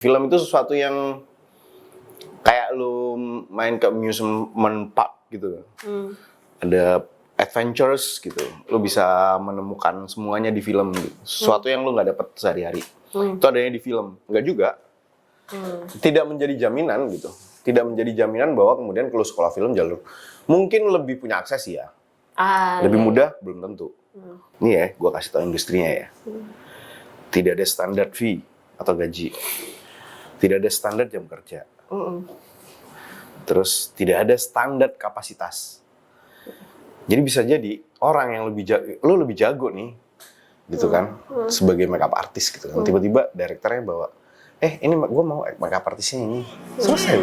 Film itu sesuatu yang kayak lu main ke amusement park gitu. Ada adventures gitu. Lu bisa menemukan semuanya di film gitu. Sesuatu yang lu nggak dapet sehari-hari. Itu adanya di film. Enggak juga. Tidak menjadi jaminan gitu. Tidak menjadi jaminan bahwa kemudian kalau sekolah film jalur mungkin lebih punya akses ya. Lebih mudah belum tentu. Nih ya, gua kasih tau industrinya ya. Tidak ada standar fee atau gaji. Tidak ada standar jam kerja. Terus tidak ada standar kapasitas. Jadi bisa jadi orang yang lebih jago nih, gitu kan, sebagai makeup artist gitu kan. Tiba-tiba direkturnya bawa, ini gue mau makeup artisnya ini. Selesai.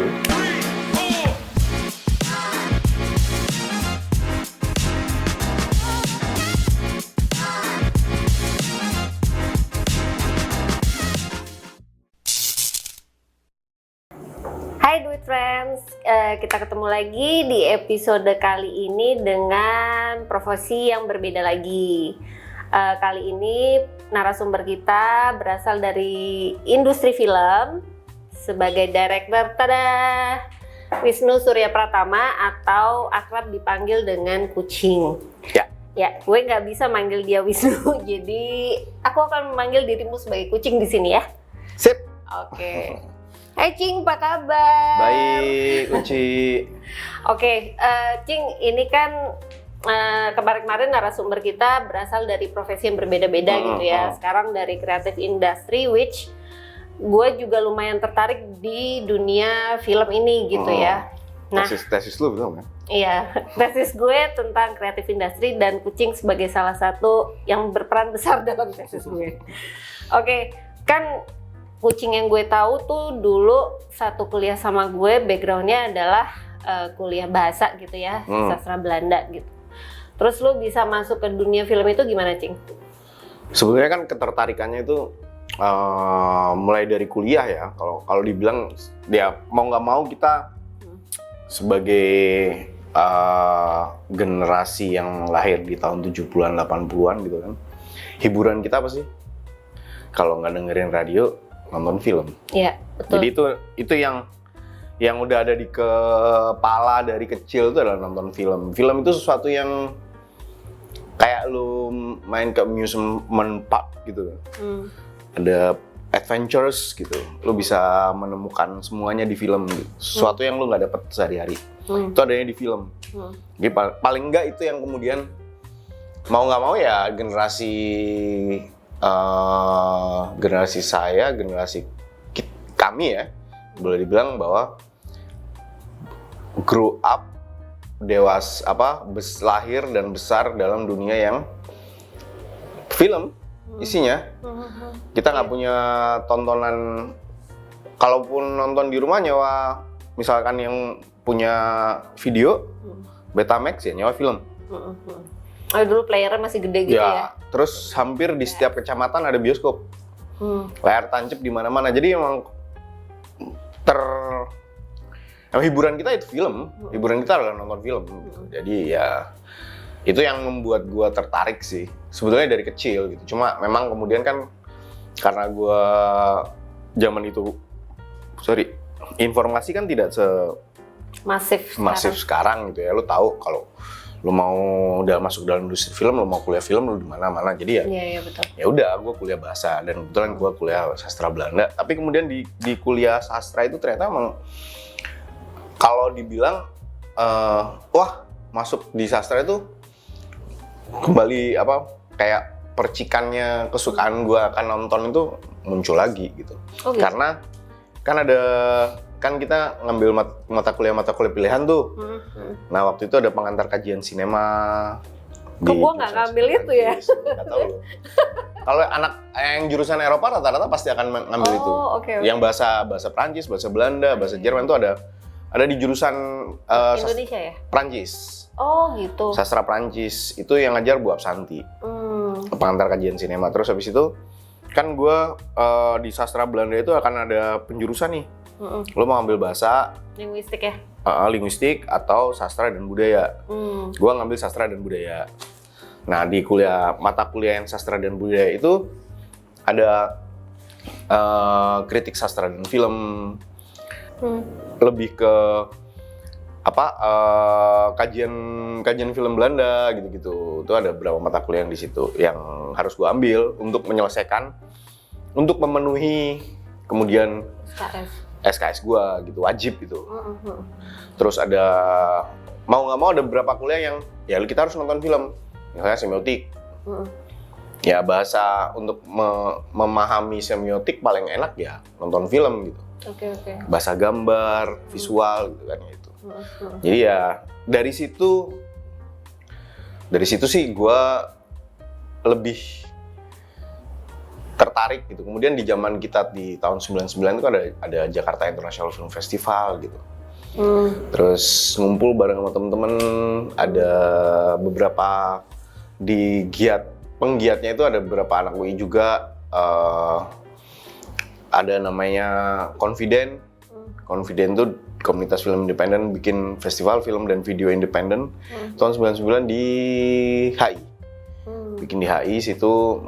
Hai Duit Friends, kita ketemu lagi di episode kali ini dengan profesi yang berbeda lagi. Kali ini narasumber kita berasal dari industri film sebagai director Wisnu Surya Pratama atau akrab dipanggil dengan Kucing. Ya, gue nggak bisa manggil dia Wisnu, jadi aku akan memanggil dirimu sebagai Kucing di sini ya. Sip. Oke. Hai Cing, apa kabar? Baik, Uci. Oke, Cing, ini kan kemarin-kemarin narasumber kita berasal dari profesi yang berbeda-beda gitu ya. Sekarang dari creative industry, which gue juga lumayan tertarik di dunia film ini gitu ya. Nah, tesis lu belum kan? Iya, tesis gue tentang creative industry dan Kucing sebagai salah satu yang berperan besar dalam tesis gue. Oke, kan Kucing yang gue tahu tuh dulu satu kuliah sama gue, backgroundnya adalah kuliah bahasa gitu ya, sastra Belanda gitu. Terus lu bisa masuk ke dunia film itu gimana, Cing? Sebenarnya kan ketertarikannya itu mulai dari kuliah ya. Kalau dibilang dia mau nggak mau kita sebagai generasi yang lahir di tahun 70-an 80-an gitu kan. Hiburan kita apa sih? Kalau nggak dengerin radio, nonton film. Iya, betul. Jadi itu yang udah ada di kepala dari kecil itu adalah nonton film. Film itu sesuatu yang kayak lu main ke amusement park gitu. Ada adventures gitu. Lu bisa menemukan semuanya di film gitu. Sesuatu yang lu nggak dapet sehari-hari. Itu adanya di film. Jadi paling enggak itu yang kemudian mau nggak mau ya generasi saya, generasi kami ya, boleh dibilang bahwa grow up, lahir dan besar dalam dunia yang film isinya. Kita nggak punya tontonan, kalaupun nonton di rumah nyewa, misalkan yang punya video, Betamax ya nyewa film. Dulu playernya masih gede gitu ya? Terus hampir di setiap kecamatan ada bioskop. Layar tancap di mana-mana. Jadi emang hiburan kita itu film. Hiburan kita adalah nonton film. Jadi ya itu yang membuat gua tertarik sih. Sebetulnya dari kecil gitu. Cuma memang kemudian kan karena gua zaman itu informasi kan tidak masif sekarang gitu ya. Lu tahu kalau lu mau udah masuk dalam industri film, lu mau kuliah film, lu di mana-mana. Jadi ya, iya betul. Ya udah, gue kuliah bahasa dan kebetulan gue kuliah sastra Belanda. Tapi kemudian di kuliah sastra itu ternyata emang kalau dibilang wah masuk di sastra itu kembali kayak percikannya kesukaan gue akan nonton itu muncul lagi gitu. Oh, gitu. Karena kan kita ngambil mata kuliah pilihan tuh. Nah waktu itu ada pengantar kajian sinema. Kok gue nggak ngambil itu ya? Nggak tahu loh. Kalau anak yang jurusan Eropa rata-rata pasti akan ngambil itu. Okay. Yang bahasa Prancis, bahasa Belanda, bahasa Jerman itu ada di jurusan Indonesia ya? Prancis. Oh gitu. Sastra Prancis itu yang ngajar Bu Absanti. Pengantar kajian sinema. Terus habis itu kan gue di sastra Belanda itu akan ada penjurusan nih. Lo mau ambil bahasa linguistik ya? Linguistik atau sastra dan budaya. Gue ngambil sastra dan budaya. Nah di mata kuliah yang sastra dan budaya itu ada kritik sastra dan film, lebih ke kajian film Belanda gitu-gitu. Itu ada beberapa mata kuliah di situ yang harus gue ambil untuk menyelesaikan, untuk memenuhi kemudian SKS gue gitu, wajib gitu. Terus ada mau nggak mau ada beberapa kuliah yang ya kita harus nonton film, misalnya semiotik. Ya bahasa untuk memahami semiotik paling enak ya nonton film gitu. Oke. Bahasa gambar, visual gitu kan gitu. Jadi ya dari situ sih gue lebih tertarik gitu. Kemudian di zaman kita di tahun 99 itu ada Jakarta International Film Festival gitu. Terus ngumpul bareng sama temen-temen, ada beberapa di penggiatnya itu ada beberapa anak UI juga, ada namanya Confident. Confident itu komunitas film independen bikin festival film dan video independen tahun 99 di HI. Bikin di HI situ,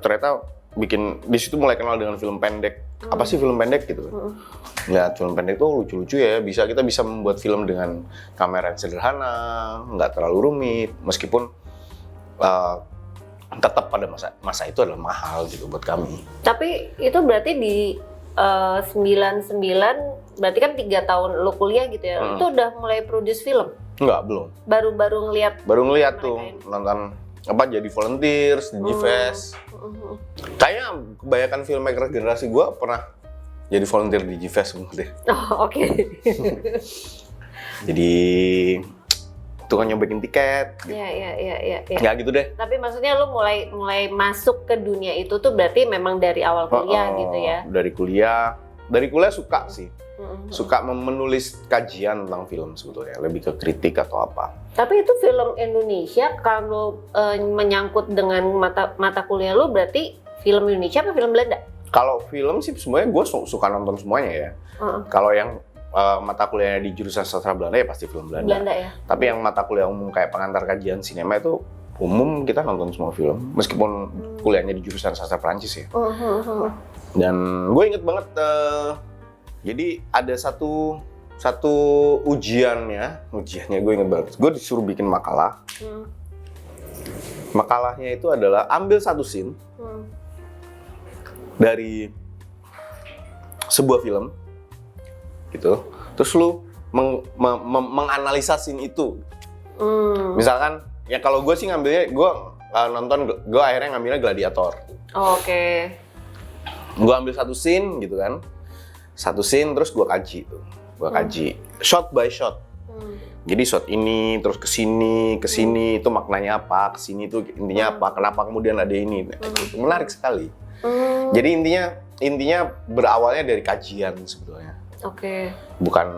ternyata bikin di situ mulai kenal dengan film pendek. Apa sih film pendek gitu? Lihat film pendek tuh lucu-lucu ya, kita bisa membuat film dengan kamera yang sederhana, nggak terlalu rumit, meskipun tetap pada masa itu adalah mahal gitu buat kami. Tapi itu berarti di 99 berarti kan 3 tahun lu kuliah gitu ya. Itu udah mulai produce film? Enggak, belum. Baru ngelihat tuh nonton jadi volunteers di GFest. Kayaknya kebanyakan filmmaker generasi gua pernah jadi volunteer di GFest deh. Oh, oke. Jadi tukang nyobain tiket. Iya. Ya gitu deh. Tapi maksudnya lu mulai masuk ke dunia itu tuh berarti memang dari awal kuliah gitu ya? Dari kuliah suka sih. Suka menulis kajian tentang film sebetulnya, lebih ke kritik atau apa. Tapi itu film Indonesia kalau menyangkut dengan mata kuliah lu berarti film Indonesia apa film Belanda? Kalau film sih semuanya gue suka nonton semuanya ya. Kalau yang mata kuliahnya di jurusan sastra Belanda ya pasti film Belanda ya. Tapi yang mata kuliah umum kayak pengantar kajian sinema itu umum kita nonton semua film, meskipun kuliahnya di jurusan sastra Perancis ya. Dan gue inget banget, jadi ada satu ujiannya gue inget banget. Gue disuruh bikin makalah. Makalahnya itu adalah ambil satu scene dari sebuah film gitu, terus lu menganalisa scene itu. Misalkan ya kalau gue sih ngambilnya, gue akhirnya ngambilnya Gladiator. Oke. Gue ambil satu scene gitu kan, terus gue kaji shot by shot. Jadi shot ini terus kesini itu maknanya apa, kesini itu intinya apa, kenapa kemudian ada ini. Menarik sekali. Jadi intinya berawalnya dari kajian sebetulnya. Oke. Bukan,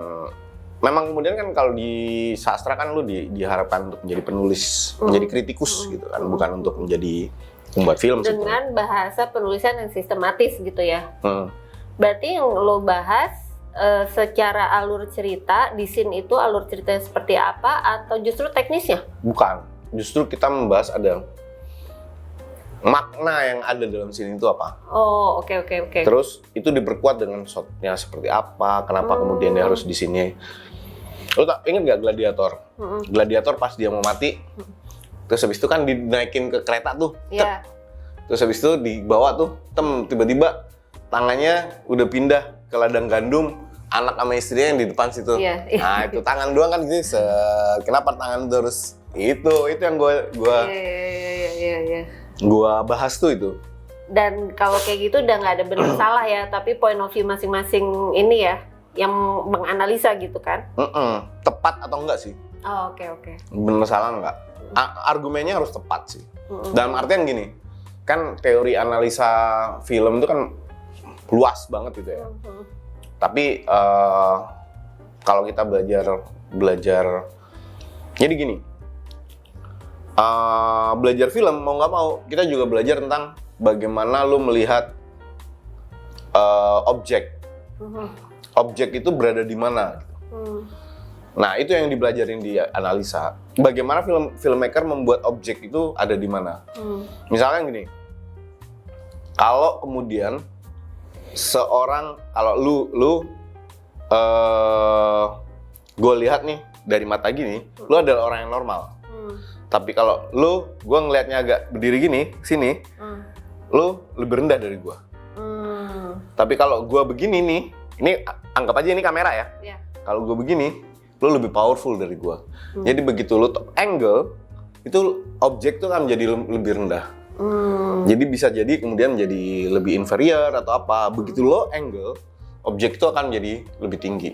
memang kemudian kan kalau di sastra kan lu diharapkan untuk menjadi penulis, menjadi kritikus gitu kan, bukan untuk menjadi membuat film. Dengan bahasa penulisan yang sistematis gitu ya. Berarti yang lo bahas secara alur cerita di scene itu, alur ceritanya seperti apa atau justru teknisnya? Bukan, justru kita membahas ada makna yang ada dalam scene itu apa. Oh, oke. Terus itu diperkuat dengan shotnya seperti apa, kenapa kemudian dia harus di sini. Lo inget gak Gladiator? Gladiator pas dia mau mati, terus habis itu kan dinaikin ke kereta tuh. Iya. Terus habis itu dibawa tuh, tiba-tiba tangannya udah pindah ke ladang gandum, anak sama istrinya yang di depan situ. Iya. Nah itu tangan doang kan gitu, kenapa tangan terus? Itu yang Iya. Gua bahas tuh itu. Dan kalau kayak gitu udah nggak ada benar salah ya, tapi point of view masing-masing ini ya yang menganalisa gitu kan? Tepat atau enggak sih? Oh, oke. Bener salah enggak? Argumennya harus tepat sih. Dalam artian gini, kan teori analisa film itu kan luas banget gitu ya. Tapi kalau kita belajar, jadi gini. Belajar film mau nggak mau kita juga belajar tentang bagaimana lu melihat objek itu berada di mana. Nah itu yang dibelajarin di analisa, bagaimana filmmaker membuat objek itu ada di mana. Misalnya gini, kalau kemudian seorang kalau gue lihat nih dari mata gini, lu adalah orang yang normal. Tapi kalau gue ngelihatnya agak berdiri gini, sini, lu lebih rendah dari gue. Tapi kalau gue begini nih, ini anggap aja ini kamera ya. Yeah. Kalau gue begini, lu lebih powerful dari gue. Jadi begitu lu top angle, itu objek tuh kan menjadi lebih rendah. Jadi bisa jadi kemudian menjadi lebih inferior atau apa. Begitu low angle, objek itu akan menjadi lebih tinggi.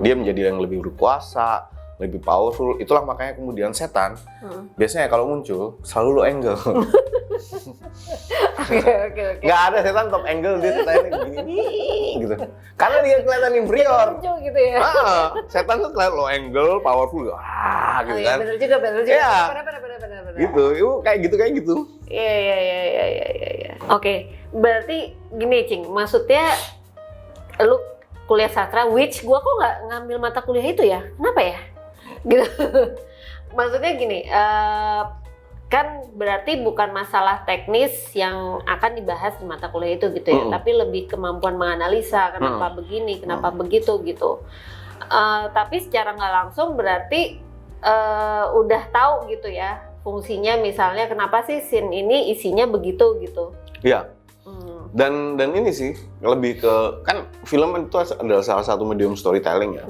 Dia menjadi yang lebih berkuasa, lebih powerful. Itulah makanya kemudian setan biasanya kalau muncul selalu low angle. Oke. Nggak ada setan top angle, dia setannya gini gitu. Karena dia kelihatan inferior. Lucu gitu ya. Setan tuh kelihatan low angle, powerful, gitu Iya, kan. bener juga. Iya. Bener. Gitu, itu kayak gitu. Iya. Oke, berarti gini Cing, maksudnya lu kuliah sastra, which gua kok nggak ngambil mata kuliah itu ya? Kenapa ya? Gitu. Maksudnya gini, kan berarti bukan masalah teknis yang akan dibahas di mata kuliah itu gitu ya, tapi lebih kemampuan menganalisa kenapa begini, kenapa begitu gitu. Tapi secara nggak langsung berarti udah tahu gitu ya fungsinya, misalnya kenapa sih scene ini isinya begitu gitu. Iya. Dan ini sih lebih ke, kan film itu adalah salah satu medium storytelling ya.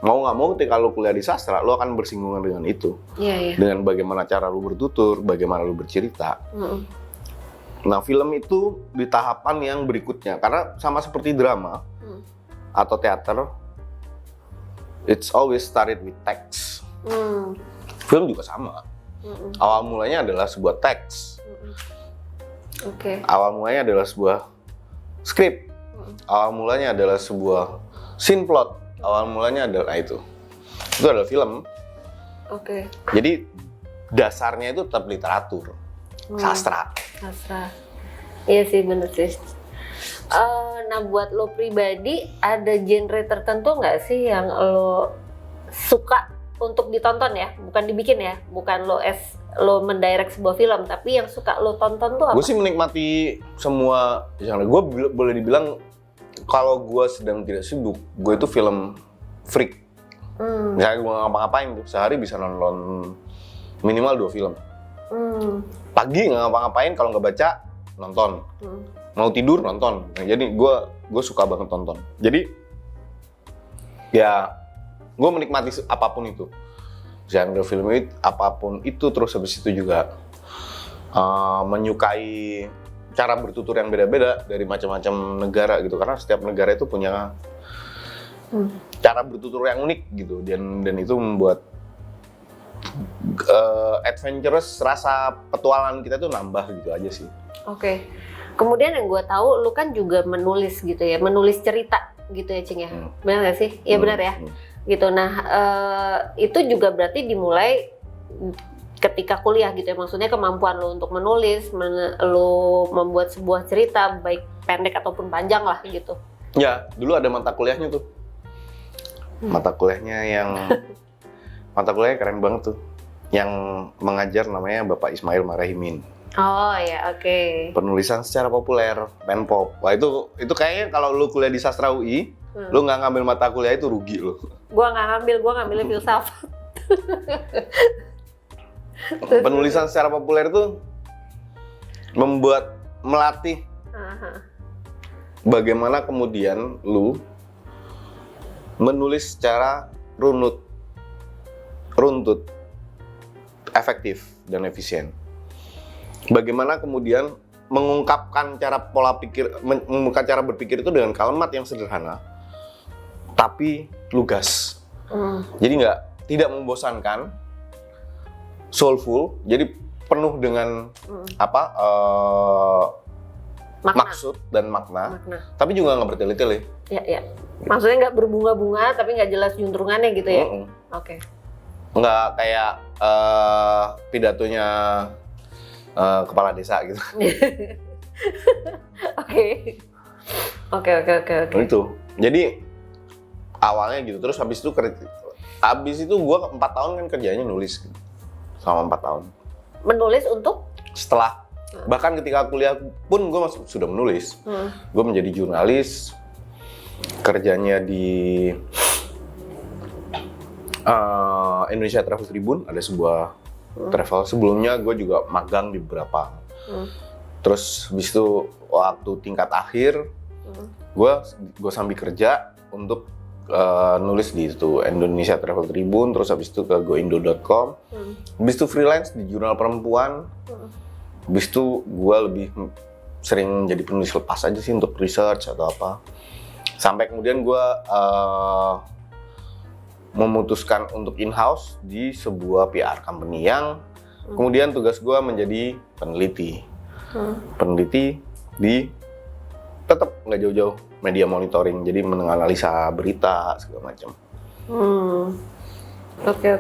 Mau nggak mau ketika lu kuliah di sastra, lu akan bersinggungan dengan itu. Iya. Dengan bagaimana cara lu bertutur, bagaimana lu bercerita. Nah, film itu di tahapan yang berikutnya, karena sama seperti drama atau teater, it's always started with text. Film juga sama. Awal mulanya adalah sebuah teks. Oke. Awal mulanya adalah sebuah skrip. Awal mulanya adalah sebuah scene plot. Awal mulanya adalah itu. Itu adalah film. Oke. Jadi dasarnya itu tetap literatur, sastra. Iya sih, bener sih. Nah, buat lo pribadi ada genre tertentu nggak sih yang lo suka untuk ditonton ya? Bukan dibikin ya? Bukan lo mendirect sebuah film, tapi yang suka lo tonton tuh apa? Gue sih menikmati semua genre. Gue boleh dibilang kalau gue sedang tidak sibuk, gue itu film freak. Misalnya gue ngapa-ngapain tuh, sehari bisa nonton minimal 2 film. Pagi nggak ngapa-ngapain, kalau nggak baca, nonton. Mau tidur, nonton. Nah, jadi gue suka banget nonton. Jadi ya gue menikmati apapun itu. Genre film itu, apapun itu, terus habis itu juga menyukai cara bertutur yang beda-beda dari macam-macam negara gitu, karena setiap negara itu punya cara bertutur yang unik gitu, dan itu membuat adventurous, rasa petualangan kita tuh nambah gitu aja sih. Oke. Kemudian yang gue tahu lu kan juga menulis gitu ya, menulis cerita gitu ya Cing ya, benar nggak sih? Iya benar ya. Gitu. Nah, itu juga berarti dimulai ketika kuliah gitu ya, maksudnya kemampuan lo untuk menulis, lo membuat sebuah cerita baik pendek ataupun panjang lah gitu. Ya, dulu ada mata kuliahnya tuh. Mata kuliahnya keren banget tuh. Yang mengajar namanya Bapak Ismail Marahimin. Oh ya, oke. Penulisan secara populer, penpop. Wah, itu kayaknya kalau lu kuliah di Sastra UI, lu nggak ngambil mata kuliah itu rugi lu. Gua ngambil filsafat. Penulisan secara populer itu melatih bagaimana kemudian lu menulis secara runtut, efektif dan efisien. Bagaimana kemudian mengungkapkan mengungkapkan cara berpikir itu dengan kalimat yang sederhana, tapi lugas. Jadi tidak membosankan, soulful, jadi penuh dengan maksud dan makna, tapi juga nggak bertele-tele. Ya. Maksudnya nggak berbunga-bunga, tapi nggak jelas juntrungannya gitu ya? Oke. Nggak kayak pidatonya kepala desa gitu. Oke. Itu. Jadi awalnya gitu, terus habis itu gue 4 tahun kan kerjanya nulis gitu. Selama 4 tahun. Menulis untuk? Setelah Bahkan ketika kuliah pun gue sudah menulis. Gue menjadi jurnalis, kerjanya di Indonesia Travel Tribune, ada sebuah travel. Sebelumnya gue juga magang di beberapa. Terus habis itu waktu tingkat akhir, gue sambil kerja untuk nulis di itu Indonesia Travel Tribune, terus habis itu ke goindo.com, habis itu freelance di jurnal perempuan, habis itu gue lebih sering jadi penulis lepas aja sih untuk research atau apa, sampai kemudian gue memutuskan untuk in-house di sebuah PR company yang kemudian tugas gue menjadi peneliti, di tetap nggak jauh-jauh media monitoring, jadi menganalisa berita segala macam. Oke.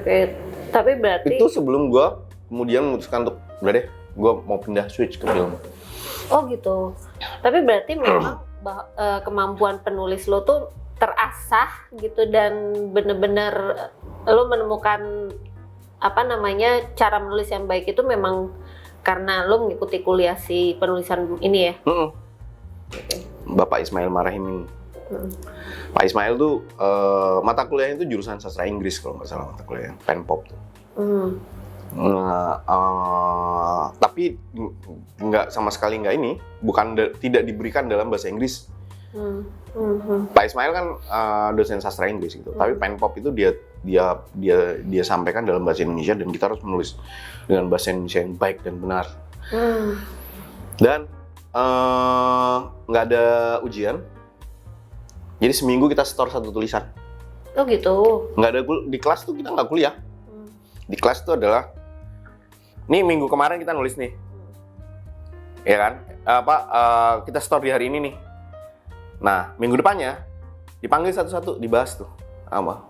Tapi berarti itu sebelum gue kemudian memutuskan untuk udah deh, gue mau pindah switch ke film. Oh gitu. Tapi berarti memang kemampuan penulis lo tuh terasah gitu dan bener-bener lo menemukan cara menulis yang baik itu memang karena lo mengikuti kuliah si penulisan ini ya. Bapak Ismail Marahim ini. Pak Ismail tuh mata kuliahnya itu jurusan sastra Inggris kalau nggak salah mata kuliahnya, Penpop tuh. Tapi nggak sama sekali nggak ini, tidak diberikan dalam bahasa Inggris. Pak Ismail kan dosen sastra Inggris gitu, tapi Penpop itu dia sampaikan dalam bahasa Indonesia dan kita harus menulis dengan bahasa Indonesia yang baik dan benar. Dan nggak ada ujian, jadi seminggu kita setor satu tulisan. Oh gitu. Nggak ada di kelas tuh, kita nggak kuliah. Di kelas tuh adalah, nih minggu kemarin kita nulis nih, ya kan? Kita setor di hari ini nih. Nah minggu depannya dipanggil satu-satu, dibahas tuh apa.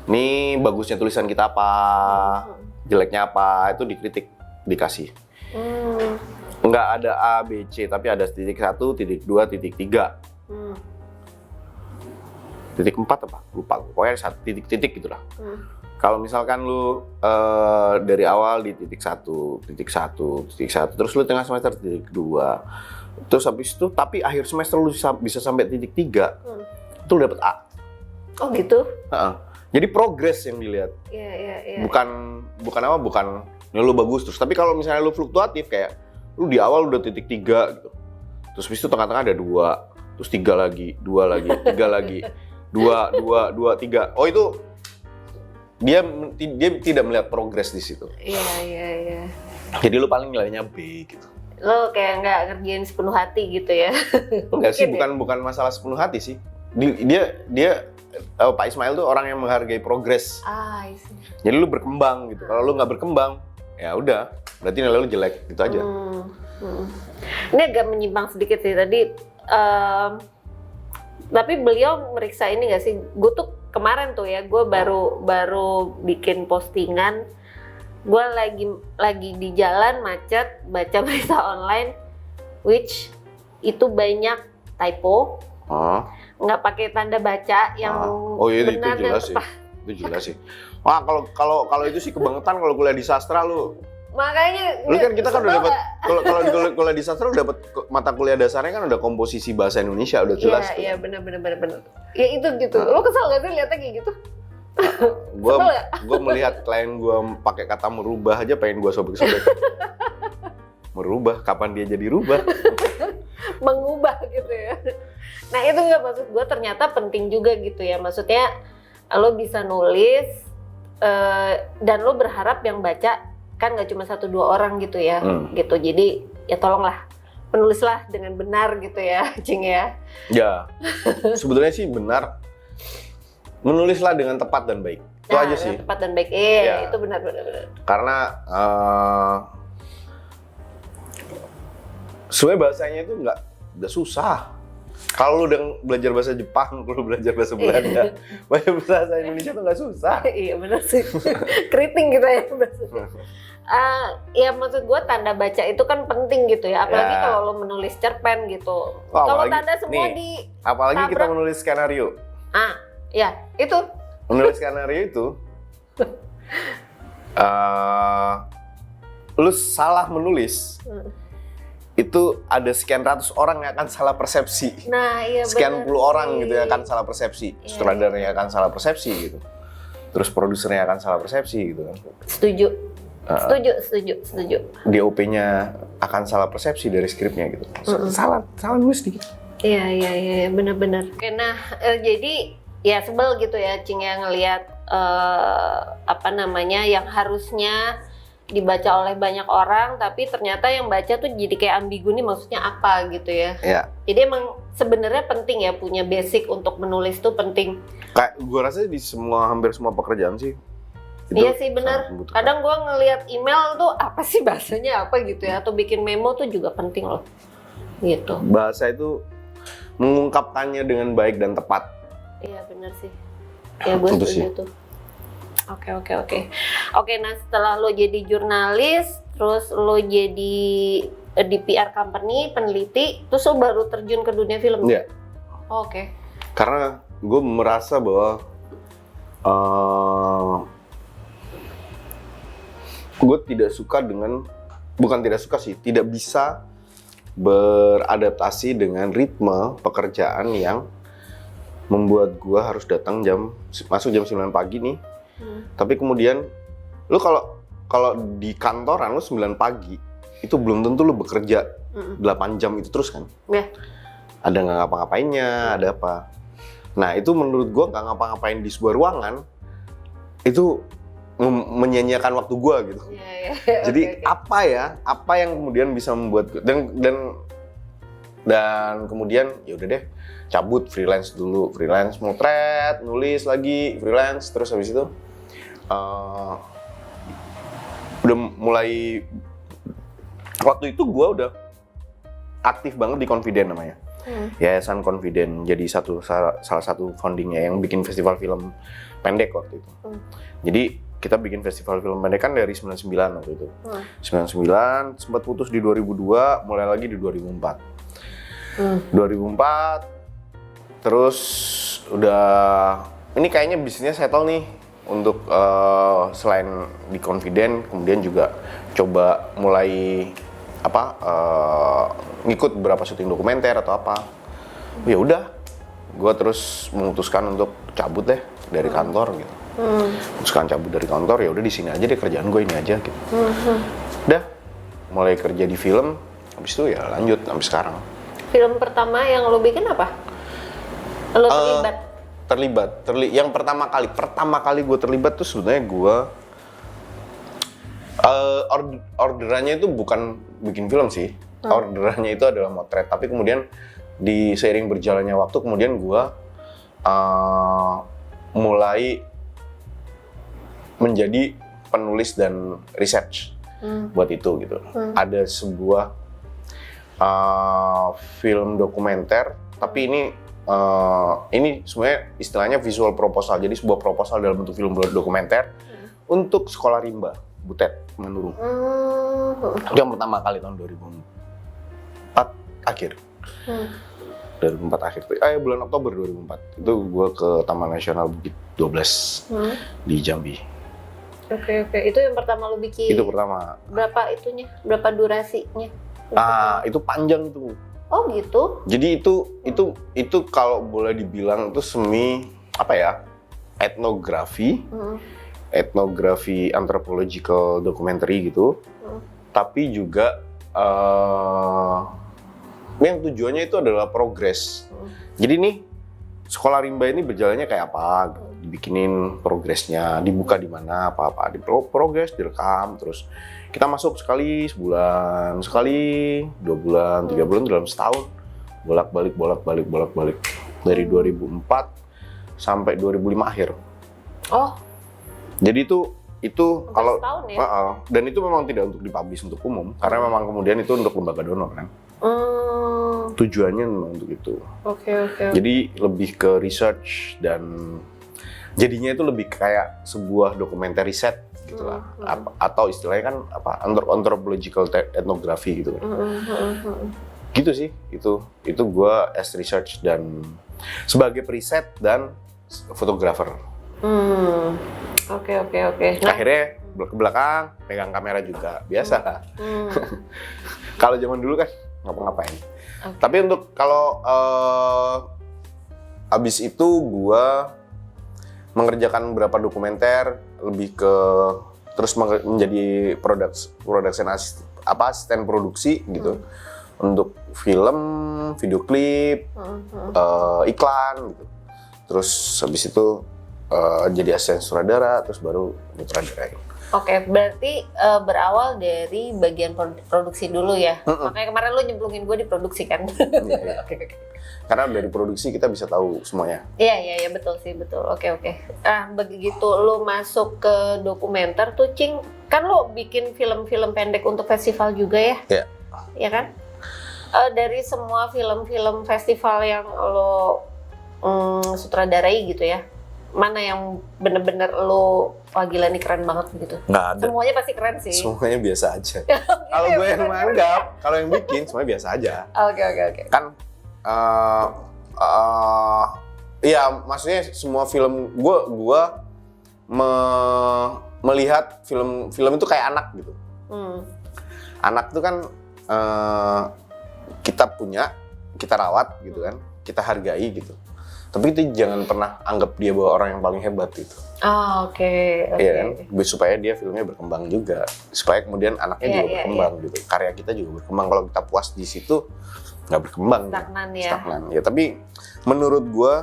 Nih bagusnya tulisan kita apa, jeleknya apa, itu dikritik, dikasih. Nggak ada A, B, C, tapi ada titik 1, titik 2, titik 3. Titik 4 apa? Lupa, pokoknya ada titik-titik gitulah. Kalau misalkan lu dari awal di titik 1, terus lu tengah semester titik 2, terus habis itu, tapi akhir semester lu bisa sampai titik 3, itu lu dapet A. Oh gitu? Jadi progres yang dilihat. Iya. Bukan lu bagus terus, tapi kalau misalnya lu fluktuatif kayak lu di awal udah titik 3 gitu. Terus habis itu tengah-tengah ada 2, terus 3 lagi, 2 lagi, 3 lagi. 2, 3. Oh itu dia tidak melihat progres di situ. Iya. Jadi lu paling nilainya B gitu. Lo kayak nggak ngerjain sepenuh hati gitu ya? Enggak sih, bukan masalah sepenuh hati sih. Dia Pak Ismail tuh orang yang menghargai progres. Jadi lu berkembang gitu. Kalau lu nggak berkembang, ya udah, berarti nilai lu jelek gitu aja. Ini agak menyimpang sedikit sih tadi, tapi beliau meriksa ini nggak sih? Gue tuh kemarin tuh ya, gue baru bikin postingan, gue lagi di jalan macet, baca berita online, which itu banyak typo, nggak pakai tanda baca yang benar dan tepat. Itu jelas sih. Wah, kalau itu sih kebangetan kalau kuliah di sastra lu. Makanya lu kan kita kan udah dapat kalau kuliah di sastra lu dapat mata kuliah dasarnya kan udah komposisi bahasa Indonesia udah jelas. Iya, benar. Ya itu gitu. Lu kesel gak sih lihatnya kayak gitu? Gue melihat klien gue pakai kata merubah aja pengen gue sobek-sobek. Merubah, kapan dia jadi rubah? Mengubah gitu ya. Nah itu nggak, maksud gue ternyata penting juga gitu ya. Maksudnya lo bisa nulis dan lo berharap yang baca kan nggak cuma 1-2 orang gitu ya. Gitu. Jadi ya tolonglah penulislah dengan benar gitu ya, Cing ya. Ya, sebetulnya sih benar. Menulislah dengan tepat dan baik. Itu aja sih. Tepat dan baik. Ya. Itu benar. Karena sebenarnya bahasanya itu nggak susah. Kalau lu udah belajar bahasa Jepang, lu belajar bahasa Belanda, bahasa Indonesia tuh nggak susah. Iya benar sih. Keriting kita ya bahasa. Ya maksud gue tanda baca itu kan penting gitu ya, apalagi kalau lo menulis cerpen gitu. Kalau tanda semua nih, apalagi tabrak. Kita menulis skenario. Ya itu. Menulis skenario itu, lu salah menulis, itu ada sekian ratus orang yang akan salah persepsi. Nah, iya Sekian bener puluh orang sih. gitu yang akan salah persepsi. Iya. Sutradaranya akan salah persepsi gitu. Terus produsernya akan salah persepsi gitu kan. Setuju. Setuju. DOP-nya akan salah persepsi dari skripnya gitu. Salah nulis dikit. Iya, benar-benar. Oke, nah jadi ya sebel gitu ya, Cing, yang ngelihat yang harusnya dibaca oleh banyak orang, tapi ternyata yang baca tuh jadi kayak ambigu nih maksudnya apa gitu ya. Iya. Jadi emang sebenarnya penting ya punya basic untuk menulis tuh penting. Kayak gue rasa di hampir semua pekerjaan sih. itu Iya sih benar. sangat membutuhkan. Kadang gue ngelihat email tuh apa sih bahasanya apa gitu ya, atau bikin memo tuh juga penting loh. Gitu. Bahasa itu mengungkapkannya dengan baik dan tepat. Iya benar sih. Ya gue Itu setuju sih. tuh. Oke, nah setelah lo jadi jurnalis, terus lo jadi di PR company, peneliti, terus lo baru terjun ke dunia film? Iya. Oke. Karena gue merasa bahwa gue tidak suka tidak bisa beradaptasi dengan ritme pekerjaan yang membuat gue harus masuk jam 9 pagi nih. Tapi kemudian lu kalau di kantoran lu 9 pagi itu belum tentu lu bekerja 8 jam itu terus kan. Ya. Ada nggak ngapa-ngapainnya, ada apa. Nah itu menurut gue nggak ngapa-ngapain di sebuah ruangan itu menyia-nyiakan waktu gue gitu. Iya. Jadi Oke. apa yang kemudian bisa membuat dan kemudian ya udah deh cabut freelance motret, nulis lagi freelance, terus habis itu udah mulai waktu itu gue udah aktif banget di Confident namanya. Yayasan Confident jadi salah satu foundingnya yang bikin festival film pendek waktu itu. Jadi kita bikin festival film pendek kan dari 99 waktu itu. 99 sempat putus di 2002, mulai lagi di 2004. 2004 terus udah ini kayaknya bisnisnya settle nih untuk selain di Confident, kemudian juga coba mulai ngikut beberapa syuting dokumenter atau apa. Ya udah, gue terus memutuskan untuk cabut deh dari kantor gitu. Memutuskan cabut dari kantor, ya udah di sini aja deh kerjaan gue ini aja gitu. Udah mulai kerja di film, habis itu ya lanjut sampai sekarang. Film pertama yang lo bikin apa? Lo terlibat? Yang pertama kali gue terlibat tuh sebenarnya gue orderannya itu bukan bikin film sih. Orderannya itu adalah motret, tapi kemudian di seiring berjalannya waktu kemudian gue mulai menjadi penulis dan research buat itu gitu. Ada sebuah film dokumenter, tapi ini sebenarnya istilahnya visual proposal. Jadi sebuah proposal dalam bentuk film dokumenter untuk sekolah rimba Butet Manurung. Itu yang pertama kali tahun 2004 akhir. 2004 akhir. Bulan Oktober 2004. Itu gue ke Taman Nasional Bukit 12 di Jambi. Oke. Itu yang pertama lo bikin? Itu pertama. Berapa itunya? Berapa durasinya? Itu panjang tuh. Oh gitu? Jadi itu kalau boleh dibilang itu semi etnografi, etnografi anthropological documentary gitu. Tapi juga yang tujuannya itu adalah progres. Jadi nih sekolah rimba ini berjalannya kayak apa? Dibikinin progresnya, dibuka di mana, apa-apa, di progres, direkam, terus kita masuk sekali sebulan, sekali 2 bulan, 3 bulan dalam setahun, bolak-balik dari 2004 sampai 2005 akhir. Oh. Jadi itu kalau setahun ya? Dan itu memang tidak untuk dipublish untuk umum, karena memang kemudian itu untuk lembaga donor kan. Tujuannya memang untuk itu. Oke. Jadi lebih ke research dan jadinya itu lebih kayak sebuah dokumenter riset gitulah. Atau istilahnya kan anthropological ethnography gitu. Gitu sih. Itu gue as research dan sebagai periset dan fotografer. Oke. Akhirnya ke belakang pegang kamera juga biasa. Kalau zaman dulu kan ngapa-ngapain. Okay. Tapi untuk kalau abis itu gue mengerjakan beberapa dokumenter, lebih ke terus menjadi production asisten produksi gitu. Untuk film, video klip, iklan gitu. Terus habis itu jadi asisten sutradara, terus baru nyutradarain. Oke, berarti berawal dari bagian produksi dulu ya. Makanya kemarin lu nyemplungin gue di produksi kan. Iya. Oke. Karena dari produksi kita bisa tahu semuanya. Iya, betul sih, betul. Oke. Nah, begitu lu masuk ke dokumenter tuh, Cing, kan lu bikin film-film pendek untuk festival juga ya? Iya. Iya kan? Dari semua film-film festival yang lo sutradarai gitu ya, mana yang bener-bener lo, wah gila nih keren banget gitu? Nggak ada. Semuanya pasti keren sih. Semuanya biasa aja. Kalau gue yang menganggap, kalau yang bikin semuanya biasa aja. Oke. Kan, iya maksudnya semua film gue melihat film itu kayak anak gitu. Anak itu kan kita punya, kita rawat gitu kan, kita hargai gitu. Tapi itu jangan pernah anggap dia bahwa orang yang paling hebat gitu. Oke. Iya kan? Supaya dia filmnya berkembang juga. Supaya kemudian anaknya juga berkembang gitu. Karya kita juga berkembang. Kalau kita puas di situ, nggak berkembang. Stagnan. Ya, tapi menurut gue,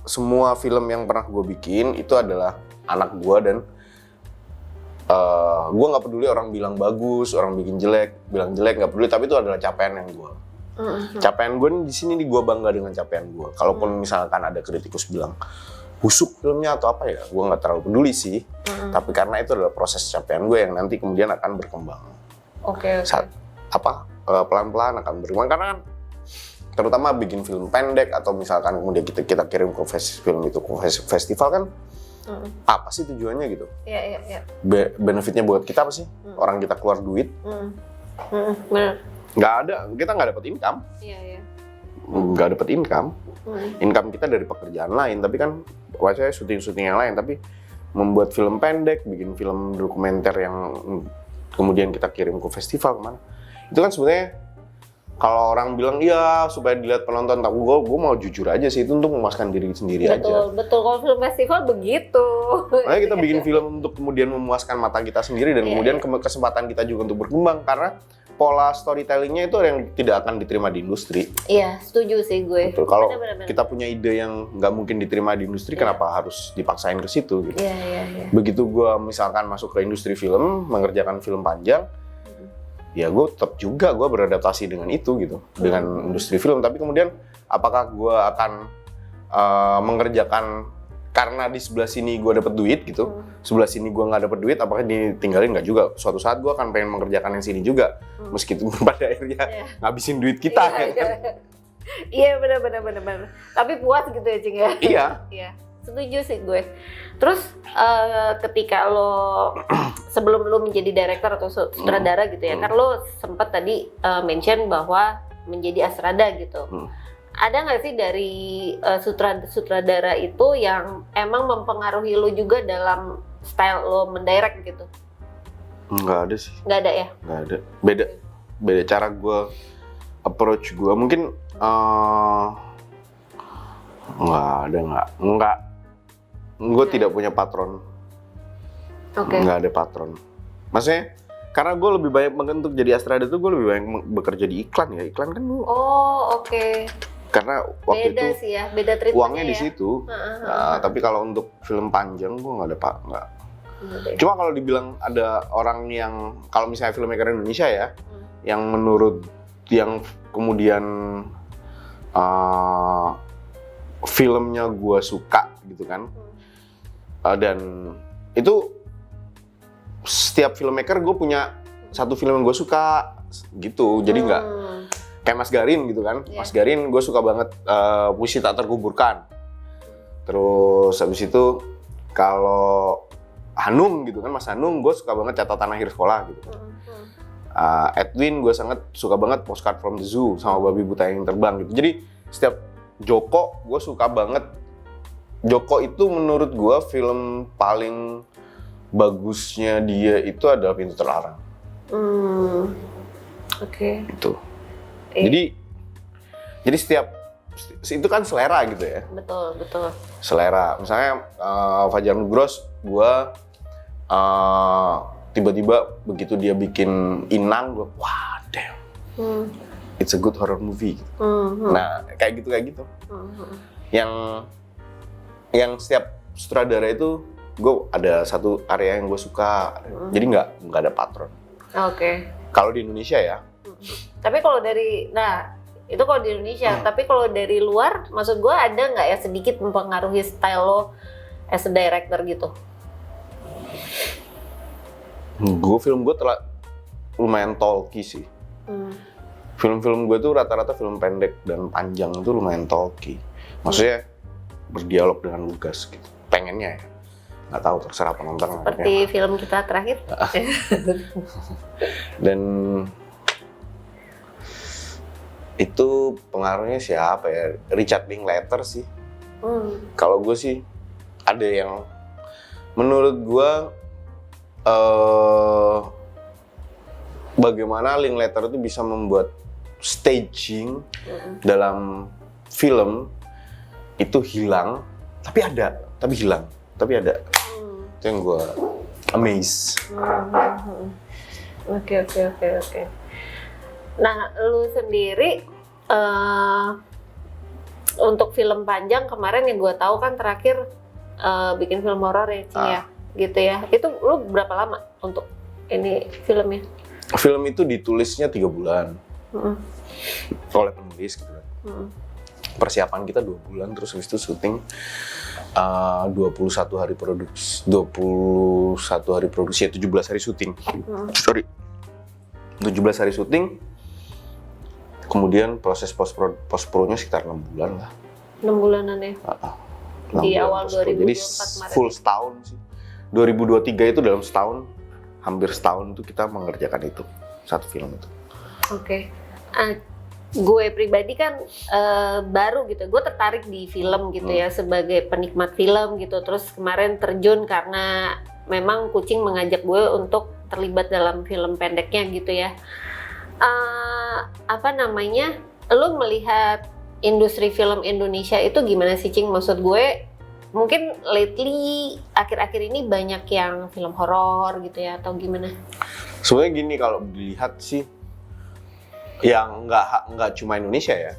semua film yang pernah gue bikin itu adalah anak gue dan gue nggak peduli orang bilang bagus, orang bilang jelek nggak peduli. Tapi itu adalah capaian yang gue. Capaian gue di sini gue bangga dengan capaian gue. Kalaupun misalkan ada kritikus bilang busuk filmnya atau apa ya, gue nggak terlalu peduli sih. Tapi karena itu adalah proses capaian gue yang nanti kemudian akan berkembang. Oke. Pelan-pelan akan berkembang karena kan terutama bikin film pendek atau misalkan kemudian kita kirim ke film itu ke festival kan. Apa sih tujuannya gitu? Iya. Benefitnya buat kita apa sih? Orang kita keluar duit. Benar. Nggak ada, kita nggak dapat income. Iya. Nggak dapat income. Income kita dari pekerjaan lain, tapi kan saya syuting yang lain, tapi membuat film pendek, bikin film dokumenter yang kemudian kita kirim ke festival kemana. Itu kan sebenarnya kalau orang bilang iya supaya dilihat penonton, tapi gue mau jujur aja sih, itu untuk memuaskan diri sendiri aja. Betul. Kalau film festival begitu. Makanya kita bikin film untuk kemudian memuaskan mata kita sendiri dan kemudian kesempatan kita juga untuk berkembang karena pola storytellingnya itu yang tidak akan diterima di industri. Iya, setuju sih gue. Betul. Kalau kita punya ide yang nggak mungkin diterima di industri, kenapa harus dipaksain ke situ? Gitu. Iya. Begitu gue misalkan masuk ke industri film, mengerjakan film panjang, ya gue tetap juga gue beradaptasi dengan itu gitu, dengan industri film. Tapi kemudian apakah gue akan mengerjakan karena di sebelah sini gue dapet duit gitu, sebelah sini gue nggak dapet duit, apakah ditinggalin nggak juga? Suatu saat gue akan pengen mengerjakan yang sini juga, meskipun pada akhirnya ngabisin duit kita. Iya benar. Tapi puas gitu ya Cing ya? Iya, setuju sih gue. Terus ketika lo sebelum lo menjadi director atau sutradara gitu ya, kan lo sempat tadi mention bahwa menjadi asrada gitu. Ada nggak sih dari sutradara itu yang emang mempengaruhi lo juga dalam style lo mendirect gitu? Nggak ada sih. Nggak ada ya? Nggak ada. Beda cara gue approach gue. Mungkin nggak. Gue tidak punya patron. Nggak ada patron. Maksudnya karena gue lebih banyak untuk jadi asrada itu gue lebih banyak bekerja di iklan ya. Iklan kan gue. Karena waktu beda itu sih ya, beda treatmentnya uangnya di situ. Tapi kalau untuk film panjang gue nggak ada Cuma kalau dibilang ada orang yang kalau misalnya filmmaker Indonesia ya, yang menurut yang kemudian filmnya gue suka gitu kan, dan itu setiap filmmaker gue punya satu film yang gue suka gitu, jadi nggak kayak Mas Garin gitu kan. Mas Garin gue suka banget Puisi Tak Terkuburkan. Terus habis itu kalau Hanung gitu kan, Mas Hanung gue suka banget Catatan Akhir Sekolah gitu. Edwin gue sangat suka banget Postcard from the Zoo sama Babi Buta Yang Terbang gitu. Jadi setiap Joko gue suka banget. Joko itu menurut gue film paling bagusnya dia itu adalah Pintu Terlarang. Oke. Itu. Jadi setiap itu kan selera gitu ya. Betul. Selera. Misalnya Fajar Nugros, gua tiba-tiba begitu dia bikin Inang, gua wah damn. It's a good horror movie. Nah, kayak gitu. Yang setiap sutradara itu gue ada satu area yang gue suka. Jadi nggak ada patron. Oke. Kalau di Indonesia ya. Tapi kalau itu kalau di Indonesia, tapi kalau dari luar, maksud gue ada nggak ya sedikit mempengaruhi style lo as a director gitu? Film gue lumayan talky sih. Film-film gue tuh rata-rata film pendek dan panjang itu lumayan talky. Maksudnya berdialog dengan lugas gitu. Pengennya ya. Nggak tahu, terserah penonton. Seperti film kita terakhir. Dan itu pengaruhnya siapa ya? Richard Linklater sih. Kalau gue sih ada yang menurut gue bagaimana Linklater itu bisa membuat staging dalam film itu hilang, tapi hilang. Itu yang gue amaze. Oke. Nah, lu sendiri untuk film panjang kemarin yang gue tahu kan terakhir bikin film horor ya, Cing ya, gitu ya. Itu lu berapa lama untuk ini filmnya? Film itu ditulisnya 3 bulan oleh penulis gitu kan. Persiapan kita 2 bulan, terus habis itu syuting 21 hari produksi, 17 hari syuting. 17 hari syuting. Kemudian proses post-pro-nya sekitar 6 bulan lah. 6 bulanan ya? Di awal 2024 Jadi kemarin. full setahun sih. 2023 itu dalam setahun, hampir setahun itu kita mengerjakan itu, satu film itu. Oke. Gue pribadi kan baru gitu, gue tertarik di film gitu ya sebagai penikmat film gitu. Terus kemarin terjun karena memang Kucing mengajak gue untuk terlibat dalam film pendeknya gitu ya. Lu melihat industri film Indonesia itu gimana sih, Cing? Maksud gue mungkin lately akhir-akhir ini banyak yang film horor gitu ya, atau gimana? Sebenarnya gini, kalau dilihat sih yang nggak cuma Indonesia ya,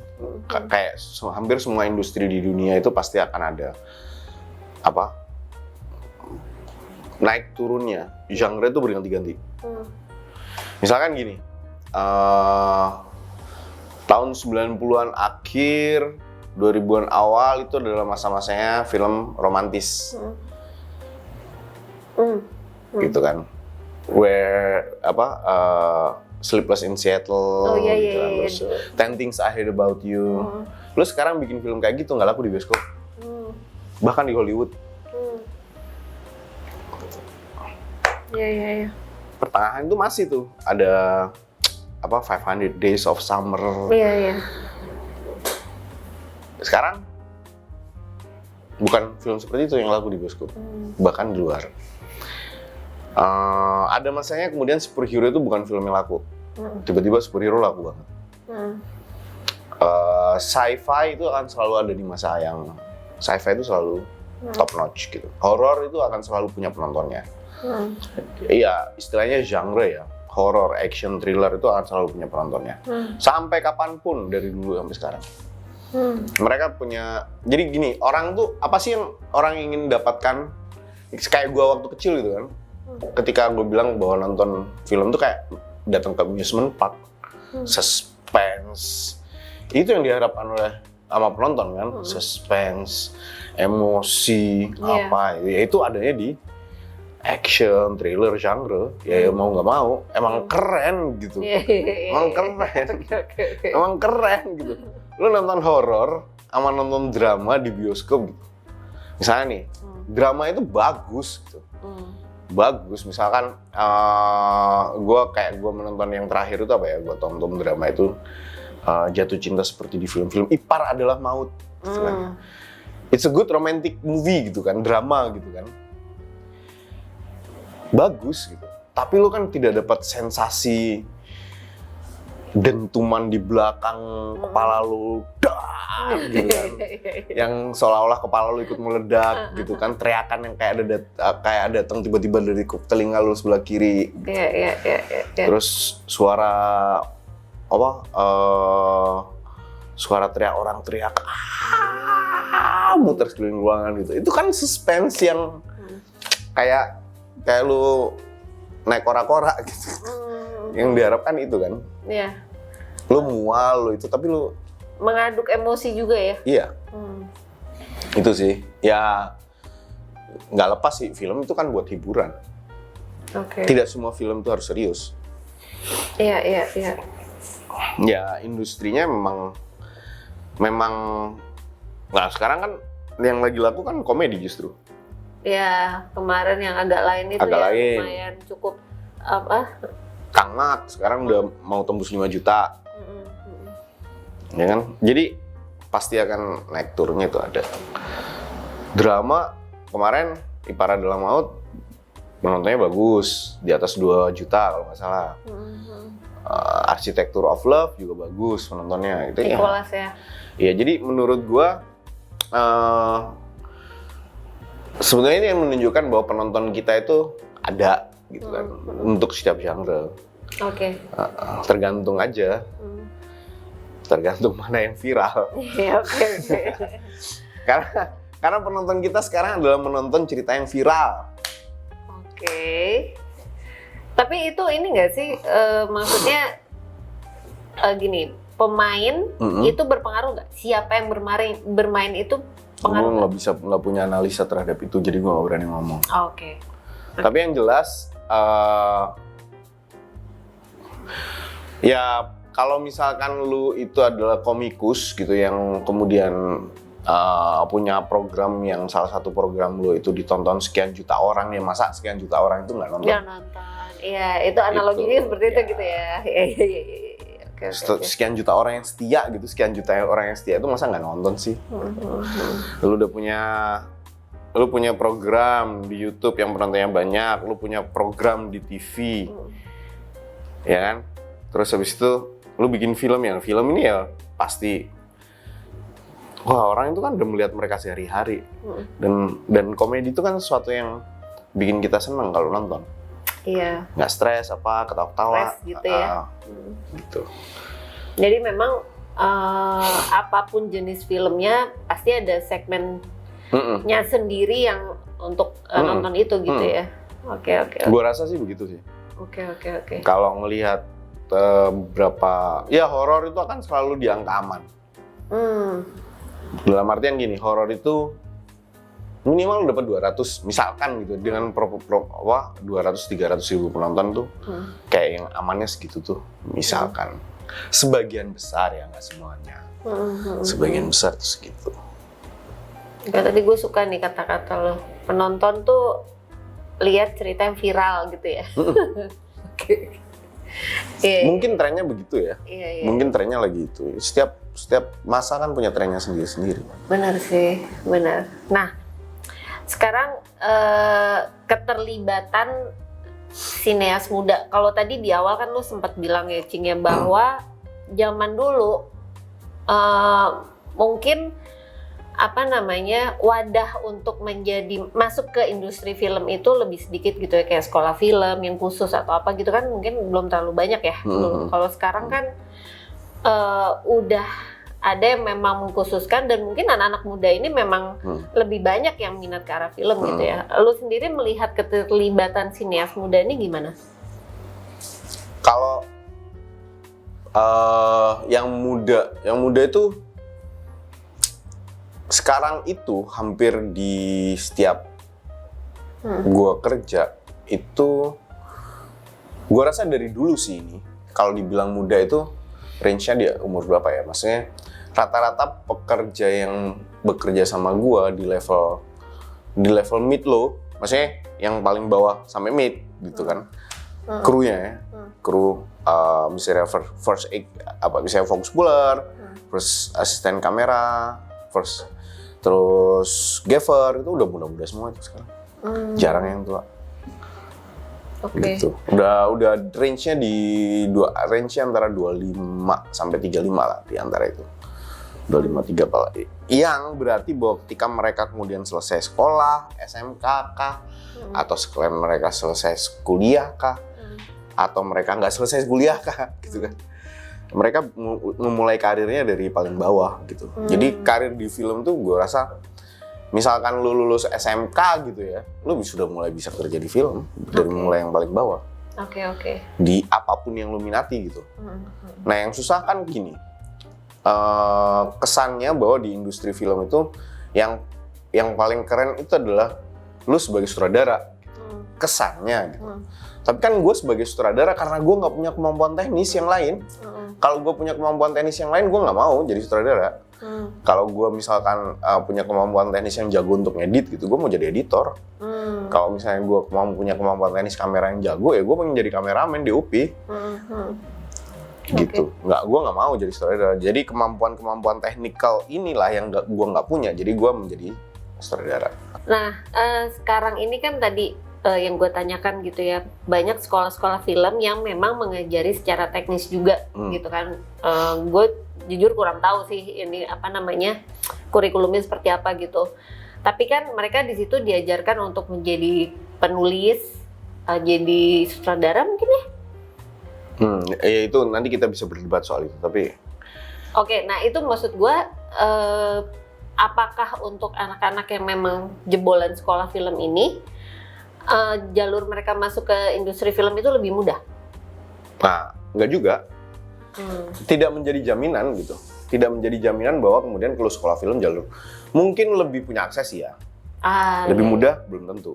kayak hampir semua industri di dunia itu pasti akan ada naik turunnya, genre itu berganti-ganti. Misalkan gini, tahun 90-an akhir, 2000-an awal itu adalah masa-masanya film romantis. Gitu kan. Sleepless in Seattle, gitu kan. Terus 10 Things I Hate About You. Lu sekarang bikin film kayak gitu nggak laku di bioskop. Bahkan di Hollywood. Iya. Pertengahan itu masih tuh ada 500 Days of Summer. Iya. Sekarang bukan film seperti itu yang laku di bioskop, bahkan di luar. Ada masanya kemudian superhero itu bukan film yang laku. Tiba-tiba superhero laku banget. Sci-fi itu akan selalu ada di masa yang sci-fi itu selalu top notch gitu. Horror itu akan selalu punya penontonnya. Iya, istilahnya genre ya. Horror, action, thriller itu akan selalu punya penontonnya. Sampai kapanpun, dari dulu sampai sekarang. Mereka punya, jadi gini, orang tuh apa sih yang orang ingin dapatkan? Kayak gua waktu kecil gitu kan. Ketika gue bilang bahwa nonton film tuh kayak datang ke amusement park, suspense, itu yang diharapkan oleh sama penonton kan, suspense, emosi, ya itu adanya di action, thriller, genre, ya mau nggak mau, emang keren gitu, emang keren gitu. Lu nonton horor sama nonton drama di bioskop gitu, misalnya nih, drama itu bagus gitu. Bagus, misalkan gue menonton yang terakhir itu apa ya, gue tonton drama itu Jatuh Cinta Seperti di Film-Film, Ipar Adalah Maut gitu kan. It's a good romantic movie gitu kan, drama gitu kan, bagus gitu, tapi lu kan tidak dapat sensasi dentuman di belakang kepala lu, dar, gitu kan. Yang seolah-olah kepala lu ikut meledak gitu kan, teriakan yang kayak datang tiba-tiba dari telinga lu sebelah kiri. Iya. Terus suara apa? Suara teriak orang teriak, muter sekeliling ruangan gitu. Itu kan suspense yang kayak lu naik kora-kora gitu. Yang diharapkan itu kan. Iya. Lu mual lu itu, tapi lu mengaduk emosi juga ya. Iya. Itu sih. Ya nggak lepas sih, film itu kan buat hiburan. Oke. Tidak semua film itu harus serius. Iya. Ya industrinya memang nah sekarang kan yang lagi laku kan komedi justru. Ya, kemarin yang agak lain itu lumayan cukup apa? Kang Mat sekarang udah mau tembus 5 juta. Ya kan? Jadi pasti akan naik turunnya itu ada. Drama kemarin Ipara Dalam Maut penontonnya bagus, di atas 2 juta kalau nggak salah. Arsitektur of Love juga bagus penontonnya. Itu Nicholas ya. Iya, jadi menurut gua sebenarnya ini yang menunjukkan bahwa penonton kita itu ada gitu kan untuk setiap genre. Oke. Tergantung aja. Tergantung mana yang viral. Iya, oke. Karena penonton kita sekarang adalah menonton cerita yang viral. Oke. Tapi itu ini nggak sih maksudnya gini, pemain itu berpengaruh nggak? Siapa yang bermain itu pengaruh? Gue nggak punya analisa terhadap itu, jadi gue nggak berani ngomong. Oke. Tapi yang jelas, ya kalau misalkan lu itu adalah komikus gitu yang kemudian punya program yang salah satu program lu itu ditonton sekian juta orang, ya masa sekian juta orang itu nggak nonton? Nggak nonton. Iya, itu analoginya seperti itu gitu ya. Iya. Okay. Sekian juta orang yang setia gitu, sekian juta orang yang setia itu masa nggak nonton sih? Lu punya program di YouTube yang penontonnya banyak, lu punya program di TV, ya kan? Terus habis itu lu bikin film ini ya pasti, wah orang itu kan udah melihat mereka sehari-hari, dan komedi itu kan sesuatu yang bikin kita senang kalau nonton. Iya. Nggak stres ketawa-ketawa. Gitu ya. Gitu. Jadi memang apapun jenis filmnya pasti ada segmennya sendiri yang untuk nonton itu gitu ya. Oke. Gua rasa sih begitu sih. Oke. Kalau ngelihat berapa, ya horor itu akan selalu di angka aman. Dalam artian gini, horor itu minimal dapat 200 misalkan gitu, dengan 200-300 ribu penonton tuh kayak yang amannya segitu tuh misalkan. Sebagian besar ya, nggak semuanya. Sebagian besar tuh segitu. Ya, tadi gue suka nih kata-kata lo, penonton tuh lihat cerita yang viral gitu ya. Mungkin trennya begitu ya. Iya. Mungkin trennya lagi itu. Setiap masa kan punya trennya sendiri-sendiri. Benar sih, benar. Nah, sekarang keterlibatan sineas muda. Kalau tadi di awal kan lu sempat bilang ya, Cing, ya, bahwa zaman dulu mungkin wadah untuk masuk ke industri film itu lebih sedikit gitu ya, kayak sekolah film yang khusus atau apa gitu kan mungkin belum terlalu banyak ya. Kalau sekarang kan udah ada yang memang mengkhususkan, dan mungkin anak-anak muda ini memang lebih banyak yang minat ke arah film gitu ya. Lu sendiri melihat keterlibatan sineas muda ini gimana? Kalau yang muda itu sekarang itu hampir di setiap gua kerja itu, gua rasa dari dulu sih ini kalau dibilang muda itu range-nya di umur berapa ya? Maksudnya rata-rata pekerja yang bekerja sama gua di level mid low, maksudnya yang paling bawah sampai mid gitu kan. Krunya ya. Kru misalnya first aid, misalnya fokus puller, first asisten kamera, terus gaffer, itu udah muda-muda semua itu sekarang. Jarang yang tua. Oke. Gitu. Udah range-nya antara 25 sampai 35 lah di antara itu. 25 30 yang berarti bahwa ketika mereka kemudian selesai sekolah, SMK kah, atau sekalian mereka selesai kuliah kah, atau mereka nggak selesai kuliah kah, gitu kan. Mereka memulai karirnya dari paling bawah gitu. Jadi karir di film tuh gue rasa misalkan lu lulus SMK gitu ya, lu sudah mulai bisa kerja di film dari mulai yang paling bawah. Oke. Di apapun yang lu minati gitu. Nah yang susah kan gini, kesannya bahwa di industri film itu yang paling keren itu adalah lu sebagai sutradara, kesannya gitu. Tapi kan gue sebagai sutradara karena gue nggak punya kemampuan teknis yang lain. Kalau gue punya kemampuan teknis yang lain, gue nggak mau jadi sutradara. Kalau gue misalkan punya kemampuan teknis yang jago untuk ngedit gitu, gue mau jadi editor. Kalau misalnya gue punya kemampuan teknis kamera yang jago, ya gue pengen jadi kameramen DOP. Gitu. Gue nggak mau jadi sutradara. Jadi kemampuan teknikal inilah yang gue nggak punya. Jadi gue menjadi sutradara. Nah, sekarang ini kan tadi yang gue tanyakan gitu ya, banyak sekolah-sekolah film yang memang mengajari secara teknis juga gitu kan. Gue jujur kurang tahu sih ini apa namanya kurikulumnya seperti apa gitu. Tapi kan mereka di situ diajarkan untuk menjadi penulis, jadi sutradara mungkin ya? Ya itu nanti kita bisa berdebat soal itu. Tapi Oke, nah itu maksud gue, apakah untuk anak-anak yang memang jebolan sekolah film ini, jalur mereka masuk ke industri film itu lebih mudah? Nah, nggak juga. Tidak menjadi jaminan gitu. Tidak menjadi jaminan bahwa kemudian kalau sekolah film jalur mungkin lebih punya akses ya. Lebih mudah belum tentu.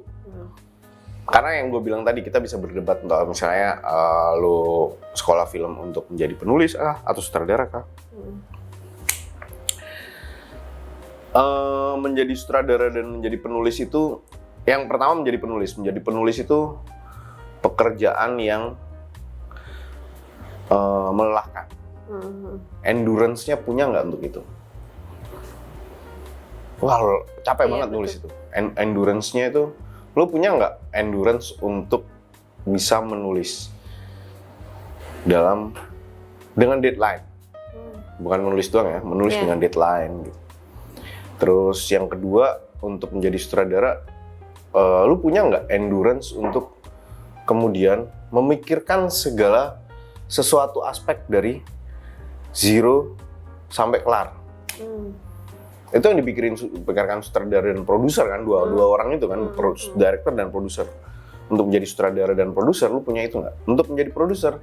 Karena yang gue bilang tadi kita bisa berdebat untuk misalnya lo sekolah film untuk menjadi penulis atau sutradara kah? Menjadi sutradara dan menjadi penulis itu, yang pertama menjadi penulis itu pekerjaan yang melelahkan. Endurance-nya punya nggak untuk itu? Wah, capek banget nulis itu. Endurance-nya itu, lo punya nggak endurance untuk bisa menulis dengan deadline? Bukan menulis doang ya, menulis dengan deadline gitu. Terus yang kedua, untuk menjadi sutradara, lu punya nggak endurance untuk kemudian memikirkan segala sesuatu aspek dari zero sampai kelar. Itu yang dipikirkan sutradara dan produser kan, dua orang itu kan, director dan produser. Untuk menjadi sutradara dan produser, lu punya itu nggak? Untuk menjadi produser,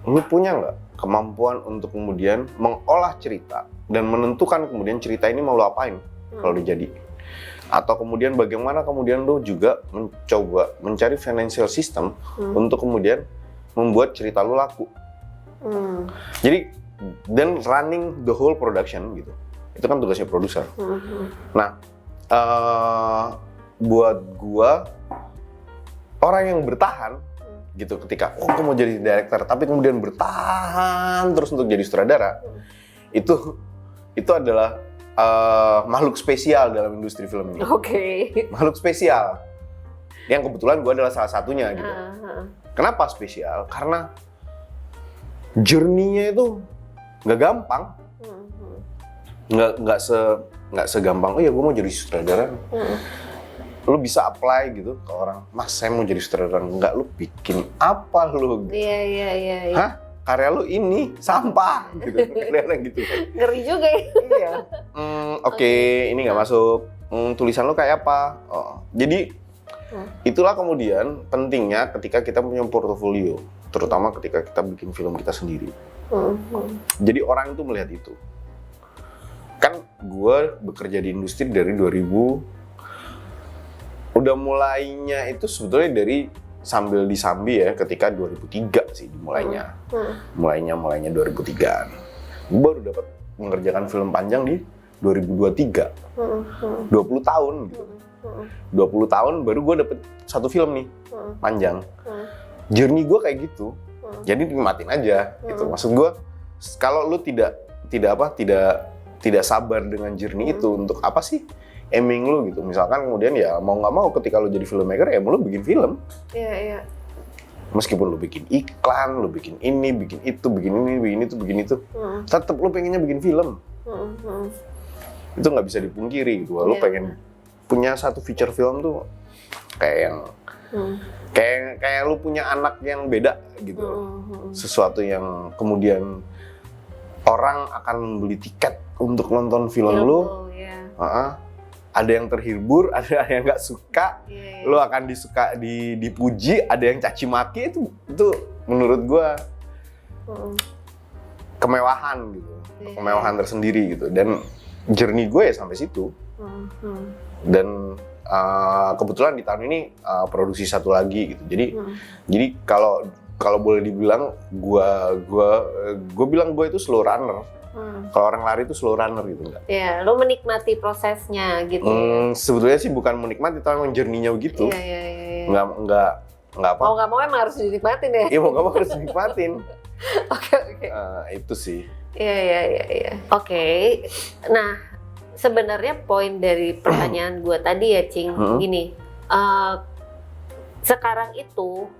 lu punya nggak kemampuan untuk kemudian mengolah cerita dan menentukan kemudian cerita ini mau lu apain kalau dijadi? Atau kemudian bagaimana kemudian lu juga mencoba mencari financial system untuk kemudian membuat cerita lu laku. Jadi, dan running the whole production gitu. Itu kan tugasnya produser. Nah, buat gua, orang yang bertahan gitu ketika, aku mau jadi director, tapi kemudian bertahan terus untuk jadi sutradara, itu adalah makhluk spesial dalam industri film ini. Makhluk spesial. Yang kebetulan gue adalah salah satunya gitu. Kenapa spesial? Karena journey-nya itu nggak gampang. Nggak segampang, oh ya gue mau jadi sutradara. Lu bisa apply gitu ke orang, mas saya mau jadi sutradara. Enggak, lu bikin apa lu? Iya. Hah? Karya lu ini sampah gitu, kadang gitu. Ngeri juga ya. Iya. Oke, ini nggak masuk. Tulisan lu kayak apa? Jadi itulah kemudian pentingnya ketika kita punya portofolio, terutama ketika kita bikin film kita sendiri. Jadi orang itu melihat itu. Kan gue bekerja di industri dari 2000. Udah mulainya itu sebetulnya dari sambil disambi ya, ketika 2003 sih dimulainya. Mulainya 2003-an. Gue baru dapat mengerjakan film panjang di 2023. 20 tahun gitu. 20 tahun baru gue dapet satu film nih, panjang. Journey gue kayak gitu. Jadi nikmatin aja gitu. Maksud gue, kalau lu tidak sabar dengan journey itu, untuk apa sih aiming lu gitu. Misalkan kemudian ya mau nggak mau ketika lu jadi filmmaker ya mau lu bikin film. Iya. Meskipun lu bikin iklan, lu bikin ini, bikin itu, bikin ini, bikin itu, bikin itu, tetap lu pengennya bikin film. Itu nggak bisa dipungkiri gitu. Lu pengen punya satu feature film tuh kayak yang kayak lu punya anak yang beda gitu. Sesuatu yang kemudian orang akan membeli tiket untuk nonton film lu. Ada yang terhibur, ada yang nggak suka, lo akan dipuji, ada yang caci maki, itu menurut gue kemewahan gitu, kemewahan tersendiri gitu. Dan journey gue ya sampai situ. Dan kebetulan di tahun ini produksi satu lagi gitu. Jadi kalau boleh dibilang gue bilang gue itu slow runner. Kalau orang lari itu slow runner gitu enggak? Ya, lo menikmati prosesnya gitu ya? Sebetulnya sih bukan menikmati, tapi memang journey-nya begitu. Iya. Enggak apa? Mau nggak mau emang harus dinikmatin ya? Iya, mau nggak mau harus dinikmatin. Oke. Itu sih. Iya. Oke. Nah, sebenarnya poin dari pertanyaan gue tadi ya, Cing, gini. Sekarang itu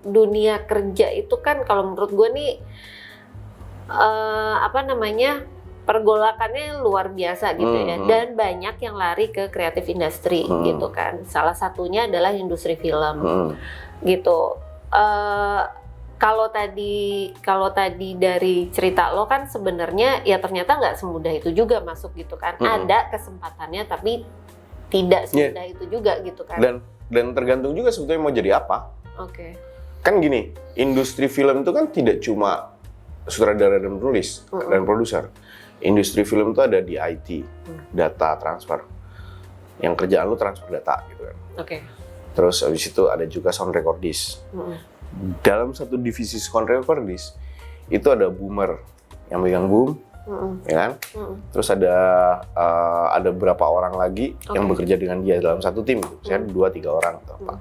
dunia kerja itu kan kalau menurut gue nih pergolakannya luar biasa gitu ya, dan banyak yang lari ke kreatif industri gitu kan. Salah satunya adalah industri film gitu. Kalau tadi dari cerita lo kan sebenarnya ya ternyata nggak semudah itu juga masuk gitu kan. Ada kesempatannya tapi tidak semudah itu juga gitu kan. Dan tergantung juga sebetulnya mau jadi apa. Oke. Kan gini, industri film itu kan tidak cuma sutradara dan penulis dan produser. Industri film itu ada di IT, data transfer. Yang kerjaan lu transfer data gitu kan. Oke. Terus habis itu ada juga sound recordist. Dalam satu divisi sound recordist itu ada boomer yang megang boom, ya kan? Terus ada beberapa orang lagi yang bekerja dengan dia dalam satu tim, misalnya 2-3 orang atau apa.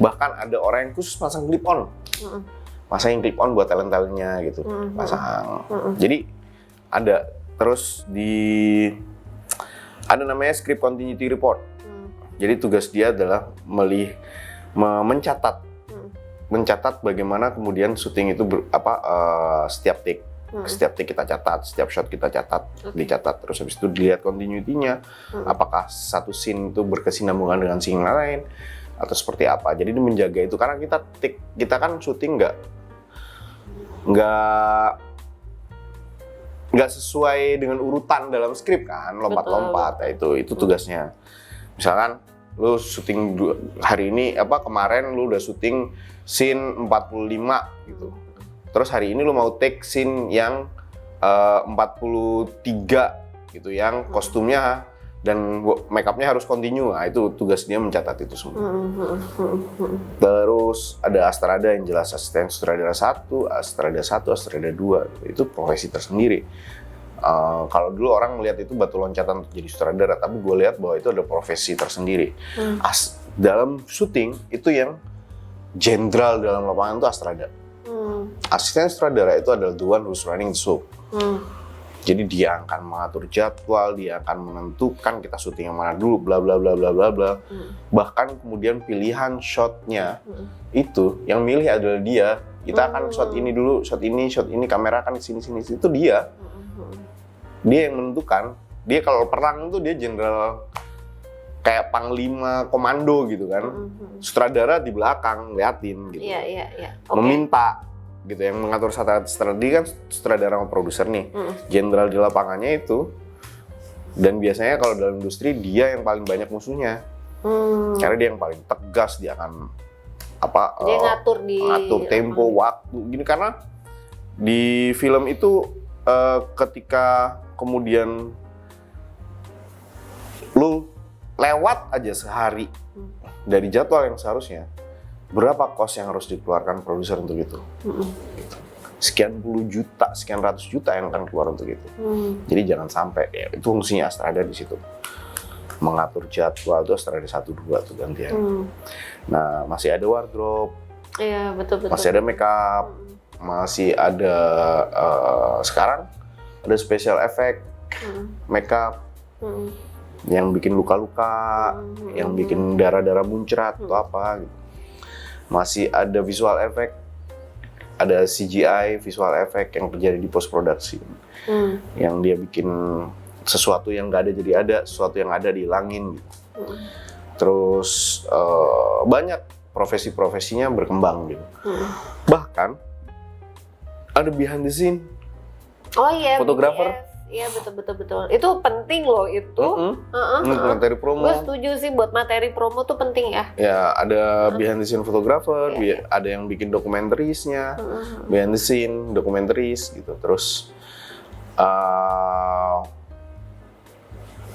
Bahkan ada orang yang khusus pasang clip on. Pasang clip on buat talent-talentnya gitu, pasang. Jadi ada terus ada namanya script continuity report. Jadi tugas dia adalah mencatat bagaimana kemudian syuting itu setiap take. Setiap take kita catat, setiap shot kita catat, dicatat. Terus habis itu dilihat continuity-nya, apakah satu scene itu berkesinambungan dengan scene lain atau seperti apa. Jadi dia menjaga itu karena kita kan syuting nggak sesuai dengan urutan dalam skrip kan, lompat-lompat. Itu tugasnya. Misalkan lu syuting hari ini kemarin lu udah syuting scene 45 gitu. Terus hari ini lu mau take scene yang 43 gitu, yang kostumnya dan make up-nya harus continue. Nah, itu tugas dia mencatat itu semua. Terus ada Astrada yang jelas asisten sutradara 1, Astrada 1, Astrada 2. Itu profesi tersendiri. Kalau dulu orang melihat itu batu loncatan untuk jadi sutradara, tapi gue lihat bahwa itu ada profesi tersendiri. Dalam syuting itu yang jenderal dalam lapangan itu Astrada. Asisten sutradara itu adalah the one who's running the show. Jadi dia akan mengatur jadwal, dia akan menentukan kita syuting yang mana dulu, bla bla bla bla bla bla. Bahkan kemudian pilihan shotnya itu yang milih adalah dia. Kita akan shot ini dulu, shot ini, kamera akan sini. Itu dia. Dia yang menentukan. Dia kalau perang itu dia jenderal kayak panglima komando gitu kan. Sutradara di belakang liatin gitu. Iya. Meminta gitu, yang mengatur strategi kan sutradara sama produser nih. Jenderal di lapangannya itu, dan biasanya kalau dalam industri dia yang paling banyak musuhnya. Karena dia yang paling tegas, dia akan dia ngatur tempo, waktu gini. Karena di film itu ketika kemudian lu lewat aja sehari dari jadwal yang seharusnya, berapa kos yang harus dikeluarkan produser untuk itu? Gitu. Sekian puluh juta, sekian ratus juta yang akan keluar untuk itu. Jadi jangan sampai, ya, itu fungsinya Astrada di situ. Mengatur jadwal itu Astrada 1, 2 tuh gantian. Nah, masih ada wardrobe. Iya, betul. Masih ada make up. Masih ada sekarang ada special effect, make up. Yang bikin luka-luka, yang bikin darah-darah muncrat atau apa gitu. masih ada visual effect, ada CGI, visual effect yang terjadi di post production. Yang dia bikin sesuatu yang nggak ada jadi ada, sesuatu yang ada dihilangin gitu. Terus banyak profesi-profesinya berkembang gitu. Bahkan ada behind the scene. Oh iya, fotografer. Iya betul. Itu penting loh itu. Materi promo. Gue setuju sih buat materi promo tuh penting ya. Ya ada behind the scene fotografer, ada yang bikin dokumentarisnya, behind the scene, dokumentaris gitu. Terus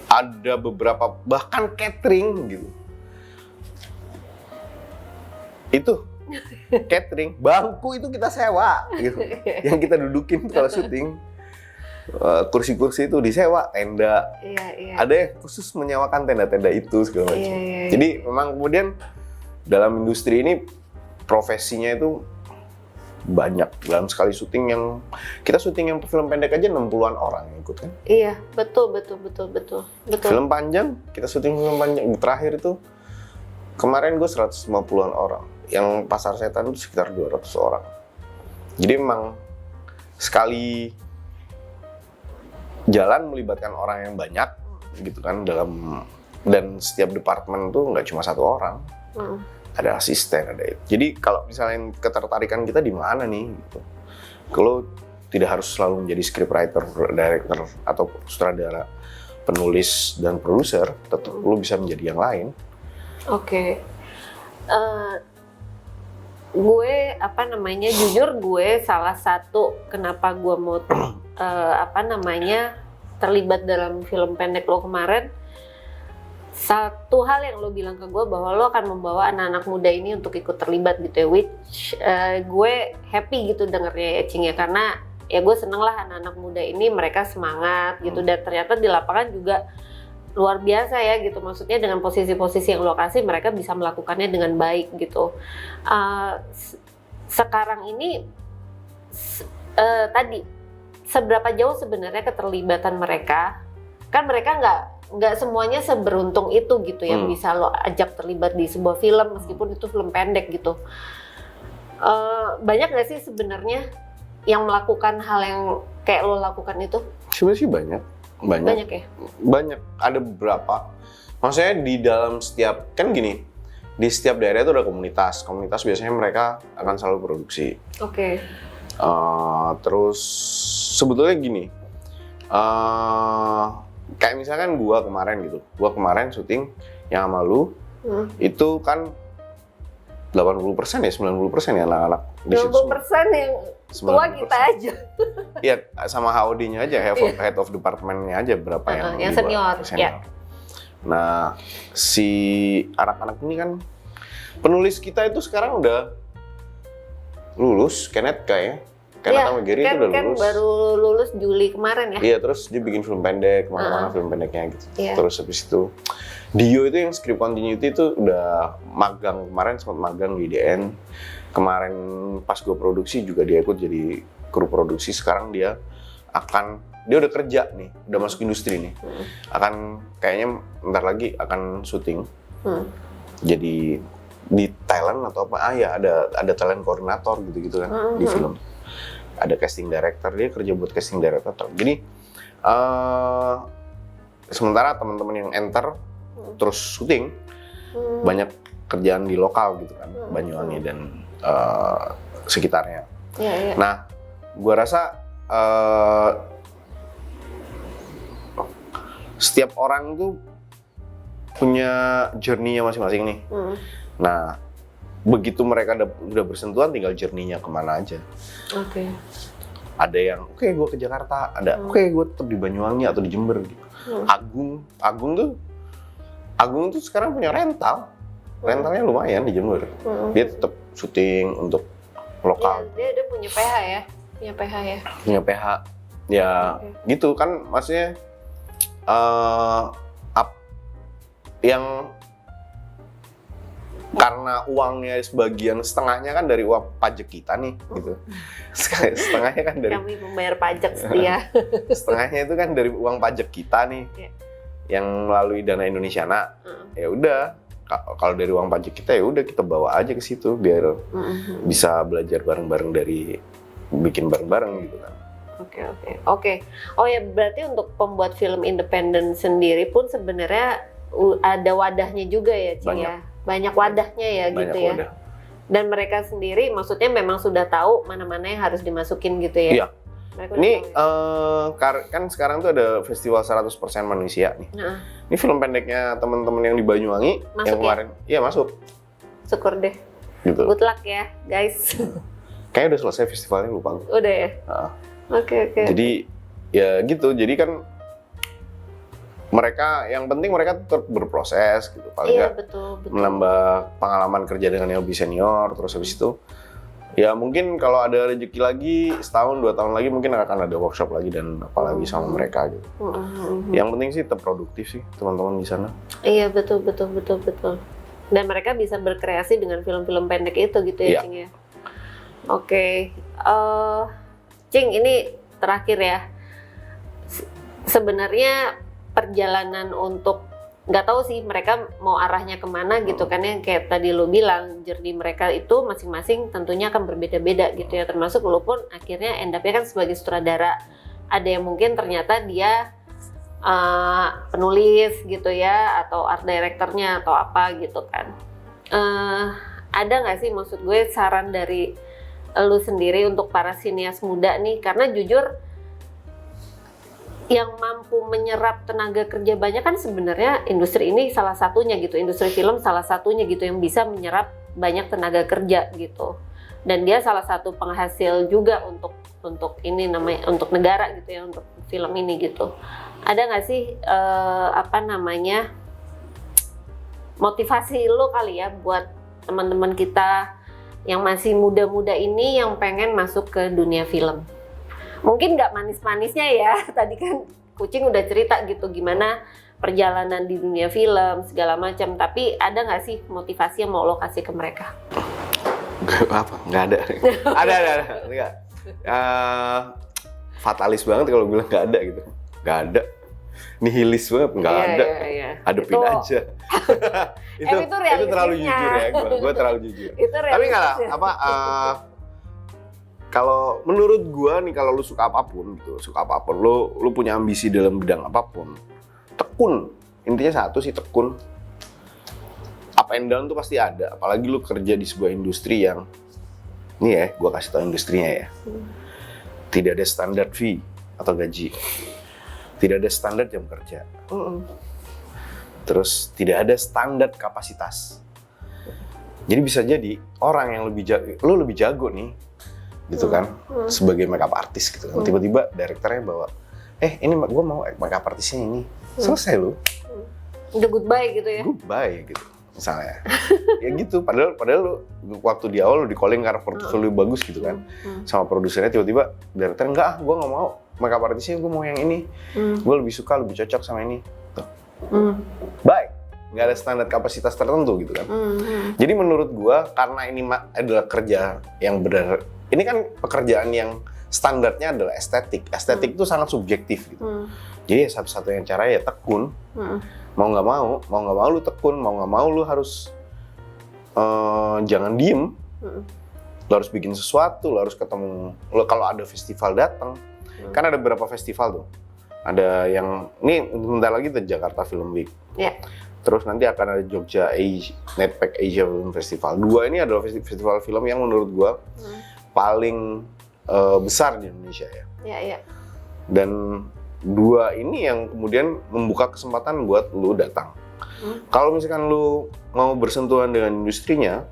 ada beberapa bahkan catering gitu. Itu catering, bangku itu kita sewa gitu. Yang kita dudukin kalau syuting. Kursi-kursi itu disewa, tenda. Ada yang khusus menyewakan tenda-tenda itu segala macam. Jadi memang kemudian dalam industri ini profesinya itu banyak. Dalam sekali syuting yang kita syuting yang film pendek aja 60-an orang yang ikut kan. Iya, betul. Film panjang, kita syuting film panjang terakhir itu kemarin gue 150-an orang. Yang Pasar Setan itu sekitar 200 orang. Jadi memang sekali jalan melibatkan orang yang banyak gitu kan dan setiap departemen tuh nggak cuma satu orang, ada asisten, ada itu. Jadi kalau misalnya ketertarikan kita di mana nih gitu, kalau tidak harus selalu menjadi scriptwriter, director atau sutradara, penulis dan produser, tetap lu bisa menjadi yang lain. Oke. Gue jujur gue salah satu kenapa gue mau terlibat dalam film pendek lo kemarin, satu hal yang lo bilang ke gue bahwa lo akan membawa anak-anak muda ini untuk ikut terlibat gitu ya, which gue happy gitu dengernya ya Cing ya, karena ya gue seneng lah anak-anak muda ini mereka semangat gitu, dan ternyata di lapangan juga luar biasa ya gitu, maksudnya dengan posisi-posisi yang lo kasih mereka bisa melakukannya dengan baik gitu. Sekarang ini tadi seberapa jauh sebenarnya keterlibatan mereka, kan mereka nggak semuanya seberuntung itu gitu yang bisa lo ajak terlibat di sebuah film meskipun itu film pendek gitu. Banyak nggak sih sebenarnya yang melakukan hal yang kayak lo lakukan itu? Sebenarnya sih banyak ya? Banyak, ada beberapa. Maksudnya di dalam setiap, kan gini, di setiap daerah itu ada komunitas biasanya mereka akan selalu produksi. Oke. Terus sebetulnya gini, kayak misalkan gua kemarin syuting yang sama lu, itu kan 80% ya, 90% ya anak-anak di situ. 90% yang tua kita aja. Iya, sama HOD-nya aja, head of department-nya aja berapa yang senior. Ya. Nah, si anak-anak ini kan penulis kita itu sekarang udah lulus, Kenneth kayaknya. Kenneth sama Gary itu udah lulus. Kan baru lulus Juli kemarin ya. Iya, terus dia bikin film pendek, kemana-mana film pendeknya gitu. Terus habis itu Dio itu yang script continuity itu udah magang, kemarin sempat magang di IDN. Kemarin pas gue produksi juga dia ikut jadi kru produksi. Sekarang dia udah kerja nih, udah masuk industri nih. Akan kayaknya bentar lagi akan syuting. Jadi di talent atau apa? Ya ada talent koordinator gitu-gitu kan di film. Ada casting director, dia kerja buat casting director. Jadi sementara teman-teman yang enter terus syuting, banyak kerjaan di lokal gitu kan, Banyuwangi dan sekitarnya. Nah, gua rasa setiap orang tuh punya journey-nya masing-masing nih. Nah, begitu mereka udah bersentuhan, tinggal journey-nya kemana aja. Ada yang gue ke Jakarta, ada gue tetap di Banyuwangi atau di Jember gitu. Agung tuh sekarang punya rentalnya lumayan di Jember. Dia tetap syuting untuk lokal. Dia punya PH ya, Punya PH, ya gitu kan, maksudnya yang karena uangnya sebagian setengahnya kan dari uang pajak kita nih gitu. Setengahnya kan dari kami membayar pajak setia. Setengahnya itu kan dari uang pajak kita nih. Yang melalui Dana Indonesiana. Ya udah, kalau dari uang pajak kita ya udah kita bawa aja ke situ biar bisa belajar bareng-bareng dari bikin bareng-bareng gitu kan. Oke. Oh ya, berarti untuk pembuat film independen sendiri pun sebenarnya ada wadahnya juga ya, Cing ya? Banyak wadahnya ya Banyak gitu ya? wadah. Dan mereka sendiri maksudnya memang sudah tahu mana-mana yang harus dimasukin gitu ya? Iya. Mereka Ini udah tahu ya? kan sekarang tuh ada festival 100% manusia nih. Nah, Ini film pendeknya teman-teman yang di Banyuwangi Masuk yang ya? kemarin. Iya, masuk. syukur deh. Gitu. Good luck ya, guys. Kayaknya udah selesai festivalnya, lupa gue. Udah ya? Nah, Oke. jadi ya gitu. Jadi kan mereka yang penting mereka tetap berproses gitu. Paling Iya, nggak betul. menambah pengalaman kerja dengan yang lebih senior. Terus habis itu ya mungkin kalau ada rezeki lagi setahun 2 tahun lagi mungkin akan ada workshop lagi dan apalagi sama mereka gitu. Yang penting sih tetap produktif sih teman-teman di sana. Iya, betul. Dan mereka bisa berkreasi dengan film-film pendek itu gitu ya, Iya. Cing ya? Oke. Cing, ini terakhir ya. Sebenarnya perjalanan untuk, nggak tahu sih mereka mau arahnya kemana gitu kan, yang kayak tadi lo bilang, journey mereka itu masing-masing tentunya akan berbeda-beda gitu ya, termasuk lo pun akhirnya end up-nya kan sebagai sutradara. Ada yang mungkin ternyata dia penulis gitu ya, atau art directornya atau apa gitu kan. Ada nggak sih maksud gue saran dari lu sendiri untuk para sinias muda nih, karena jujur yang mampu menyerap tenaga kerja banyak kan sebenarnya industri ini salah satunya gitu, industri film salah satunya gitu yang bisa menyerap banyak tenaga kerja gitu, dan dia salah satu penghasil juga untuk ini namanya, untuk negara gitu ya, untuk film ini gitu. Ada nggak sih motivasi lo kali ya buat teman-teman kita yang masih muda-muda ini yang pengen masuk ke dunia film? Mungkin nggak manis-manisnya ya, tadi kan Kucing udah cerita gitu gimana perjalanan di dunia film segala macam, tapi ada nggak sih motivasi yang mau lo kasih ke mereka? Nggak ada. ada. Nggak. Fatalis banget kalau bilang nggak ada gitu. Nggak ada. Nihilis banget, nggak ada. Iya. Hadepin aja. itu terlalu jujur ya, gue terlalu jujur. Tapi nggak lah, kalau menurut gue nih, kalau lu suka apapun, lu punya ambisi dalam bidang apapun, tekun. Intinya satu sih, tekun. Up and down tuh pasti ada, apalagi lu kerja di sebuah industri yang, nih ya, gue kasih tau industrinya ya. Tidak ada standar fee atau gaji. Tidak ada standar jam kerja. Terus tidak ada standar kapasitas. Jadi bisa jadi orang yang lebih jago nih, gitu kan, sebagai makeup artist gitu kan. Tiba-tiba direkturnya bawa, ini gue mau makeup artisnya ini. Selesai lu. Udah goodbye gitu ya? Goodbye gitu, misalnya. Ya gitu, padahal lu waktu di awal lu di calling karena portfolio bagus gitu kan. Sama produsernya tiba-tiba direkturnya, enggak, gue nggak mau makeup artisnya, gue mau yang ini. Gue lebih suka, lebih cocok sama ini. Tuh. Bye. Nggak ada standar kapasitas tertentu gitu kan. Jadi menurut gue, karena ini adalah kerja yang benar, ini kan pekerjaan yang standarnya adalah estetik. Estetik itu sangat subjektif gitu. Jadi satu-satunya cara ya tekun. Mau nggak mau lu tekun, mau nggak mau lu harus jangan diem. Lu harus bikin sesuatu, lu harus ketemu. Kalau ada festival datang, kan ada beberapa festival tuh. Ada yang, ini bentar lagi tuh Jakarta Film Week. Yeah. Terus nanti akan ada Jogja Netpack Asia Film Festival. Dua ini adalah festival film yang menurut gua paling besar di Indonesia ya. Iya. Dan dua ini yang kemudian membuka kesempatan buat lu datang. Kalau misalkan lu mau bersentuhan dengan industrinya,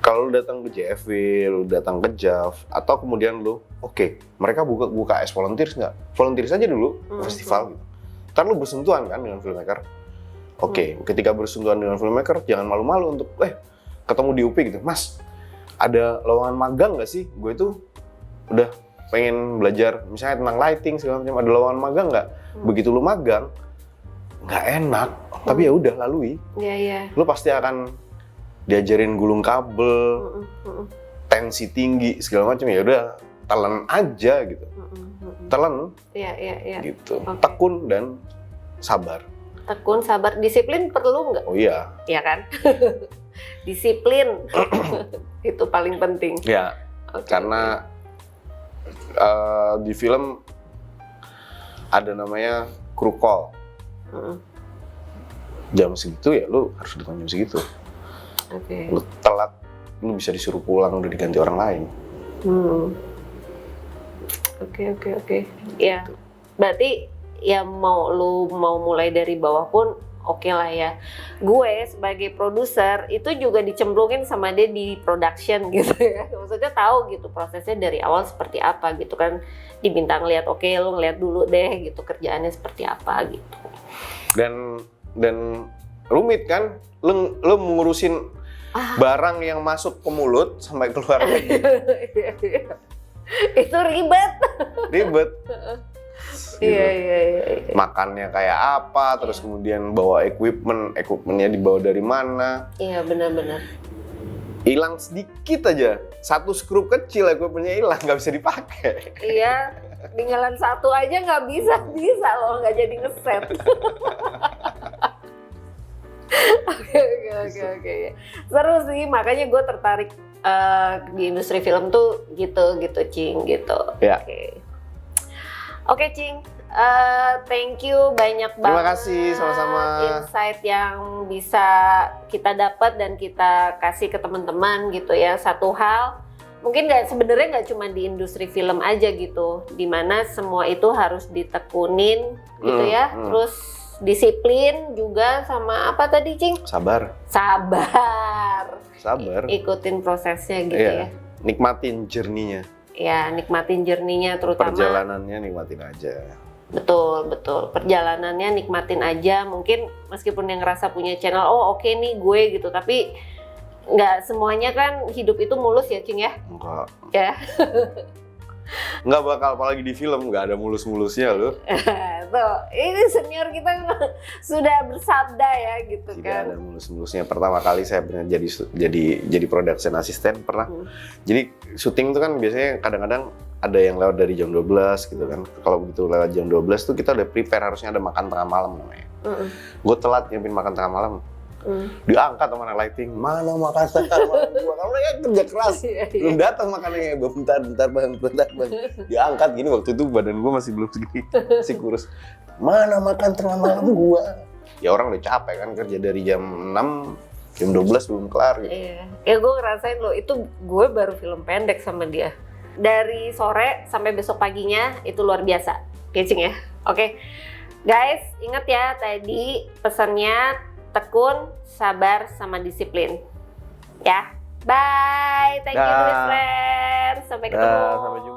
kalau lu datang ke JFW, lu datang ke JAV, atau kemudian lu, mereka buka as volunteers nggak? Volunteers aja dulu ke festival gitu. Ntar lu bersentuhan kan dengan filmmaker. Ketika bersentuhan dengan filmmaker, jangan malu-malu untuk, ketemu di UP gitu. Mas, ada lowongan magang nggak sih? Gue itu udah pengen belajar misalnya tentang lighting segala macam, ada lowongan magang nggak? Begitu lu magang, nggak enak, tapi ya udah lalui. Iya. Lu pasti akan diajarin gulung kabel, tensi tinggi segala macam, ya udah telan aja gitu. Telan. Iya. Gitu. Tekun dan sabar. tekun, sabar, disiplin perlu nggak? Oh iya. Iya kan? Disiplin itu paling penting. Ya, Oke, karena di film ada namanya crew call. Jam segitu ya lu harus datang jam segitu. Oke. Lu telat, lu bisa disuruh pulang udah diganti orang lain. Oke. Ya, berarti ya lu mau mulai dari bawah pun oke lah ya. Gue sebagai produser itu juga dicemplungin sama dia di production gitu ya. Maksudnya tahu gitu prosesnya dari awal seperti apa gitu kan. Diminta ngeliat, oke lu ngeliat dulu deh gitu kerjaannya seperti apa gitu. Dan rumit kan, lu ngurusin barang yang masuk ke mulut sampai keluar lagi. Itu ribet. Ribet. Gitu. Iya. Makannya kayak apa, terus kemudian bawa equipmentnya dibawa dari mana. Iya benar-benar. Hilang sedikit aja, satu skrup kecil equipmentnya hilang, nggak bisa dipakai. Iya, tinggalan satu aja nggak bisa loh, nggak jadi ngeset. Oke. Seru sih, makanya gue tertarik di industri film tuh gitu Cing gitu. Ya. Oke Cing, thank you banyak banget. Terima kasih, sama-sama. Insight yang bisa kita dapat dan kita kasih ke teman-teman gitu ya. Satu hal, mungkin sebenarnya nggak cuma di industri film aja gitu, dimana semua itu harus ditekunin gitu ya. Terus disiplin juga sama apa tadi Cing? Sabar. Ikutin prosesnya gitu Iya. ya. Nikmatin journey-nya. Ya, nikmatin journey-nya terutama. Perjalanannya nikmatin aja. Betul. Perjalanannya nikmatin aja. Mungkin meskipun yang ngerasa punya channel, oh oke nih gue gitu, tapi nggak semuanya kan hidup itu mulus ya Cing ya? Enggak. Ya. Nggak bakal, apalagi di film nggak ada mulus-mulusnya loh. Tuh, ini senior kita sudah bersabda ya gitu. Tidak kan. ada mulus-mulusnya. Pertama kali saya pernah jadi production assistant pernah. Jadi syuting itu kan biasanya kadang-kadang ada yang lewat dari jam 12 gitu kan. Kalau begitu lewat jam 12 tuh kita udah prepare, harusnya ada makan tengah malam namanya. Gue telat nyiapin makan tengah malam. Diangkat sama anak lighting, mana makan tengah malam gua, kamu ya kerja keras, belum datang makanannya, bentar bang, diangkat gini, waktu itu badan gua masih belum segini, masih kurus, mana makan tengah malam gua, ya orang udah capek kan kerja dari jam 6, jam 12 belum kelar gitu. Iya, ya gue ngerasain loh, itu gue baru film pendek sama dia, dari sore sampai besok paginya itu luar biasa, Cing ya. Oke, guys, ingat ya tadi pesannya. Tekun, sabar, sama disiplin. Ya, bye. Thank you, friends. Sampai ketemu. Sampai jumpa.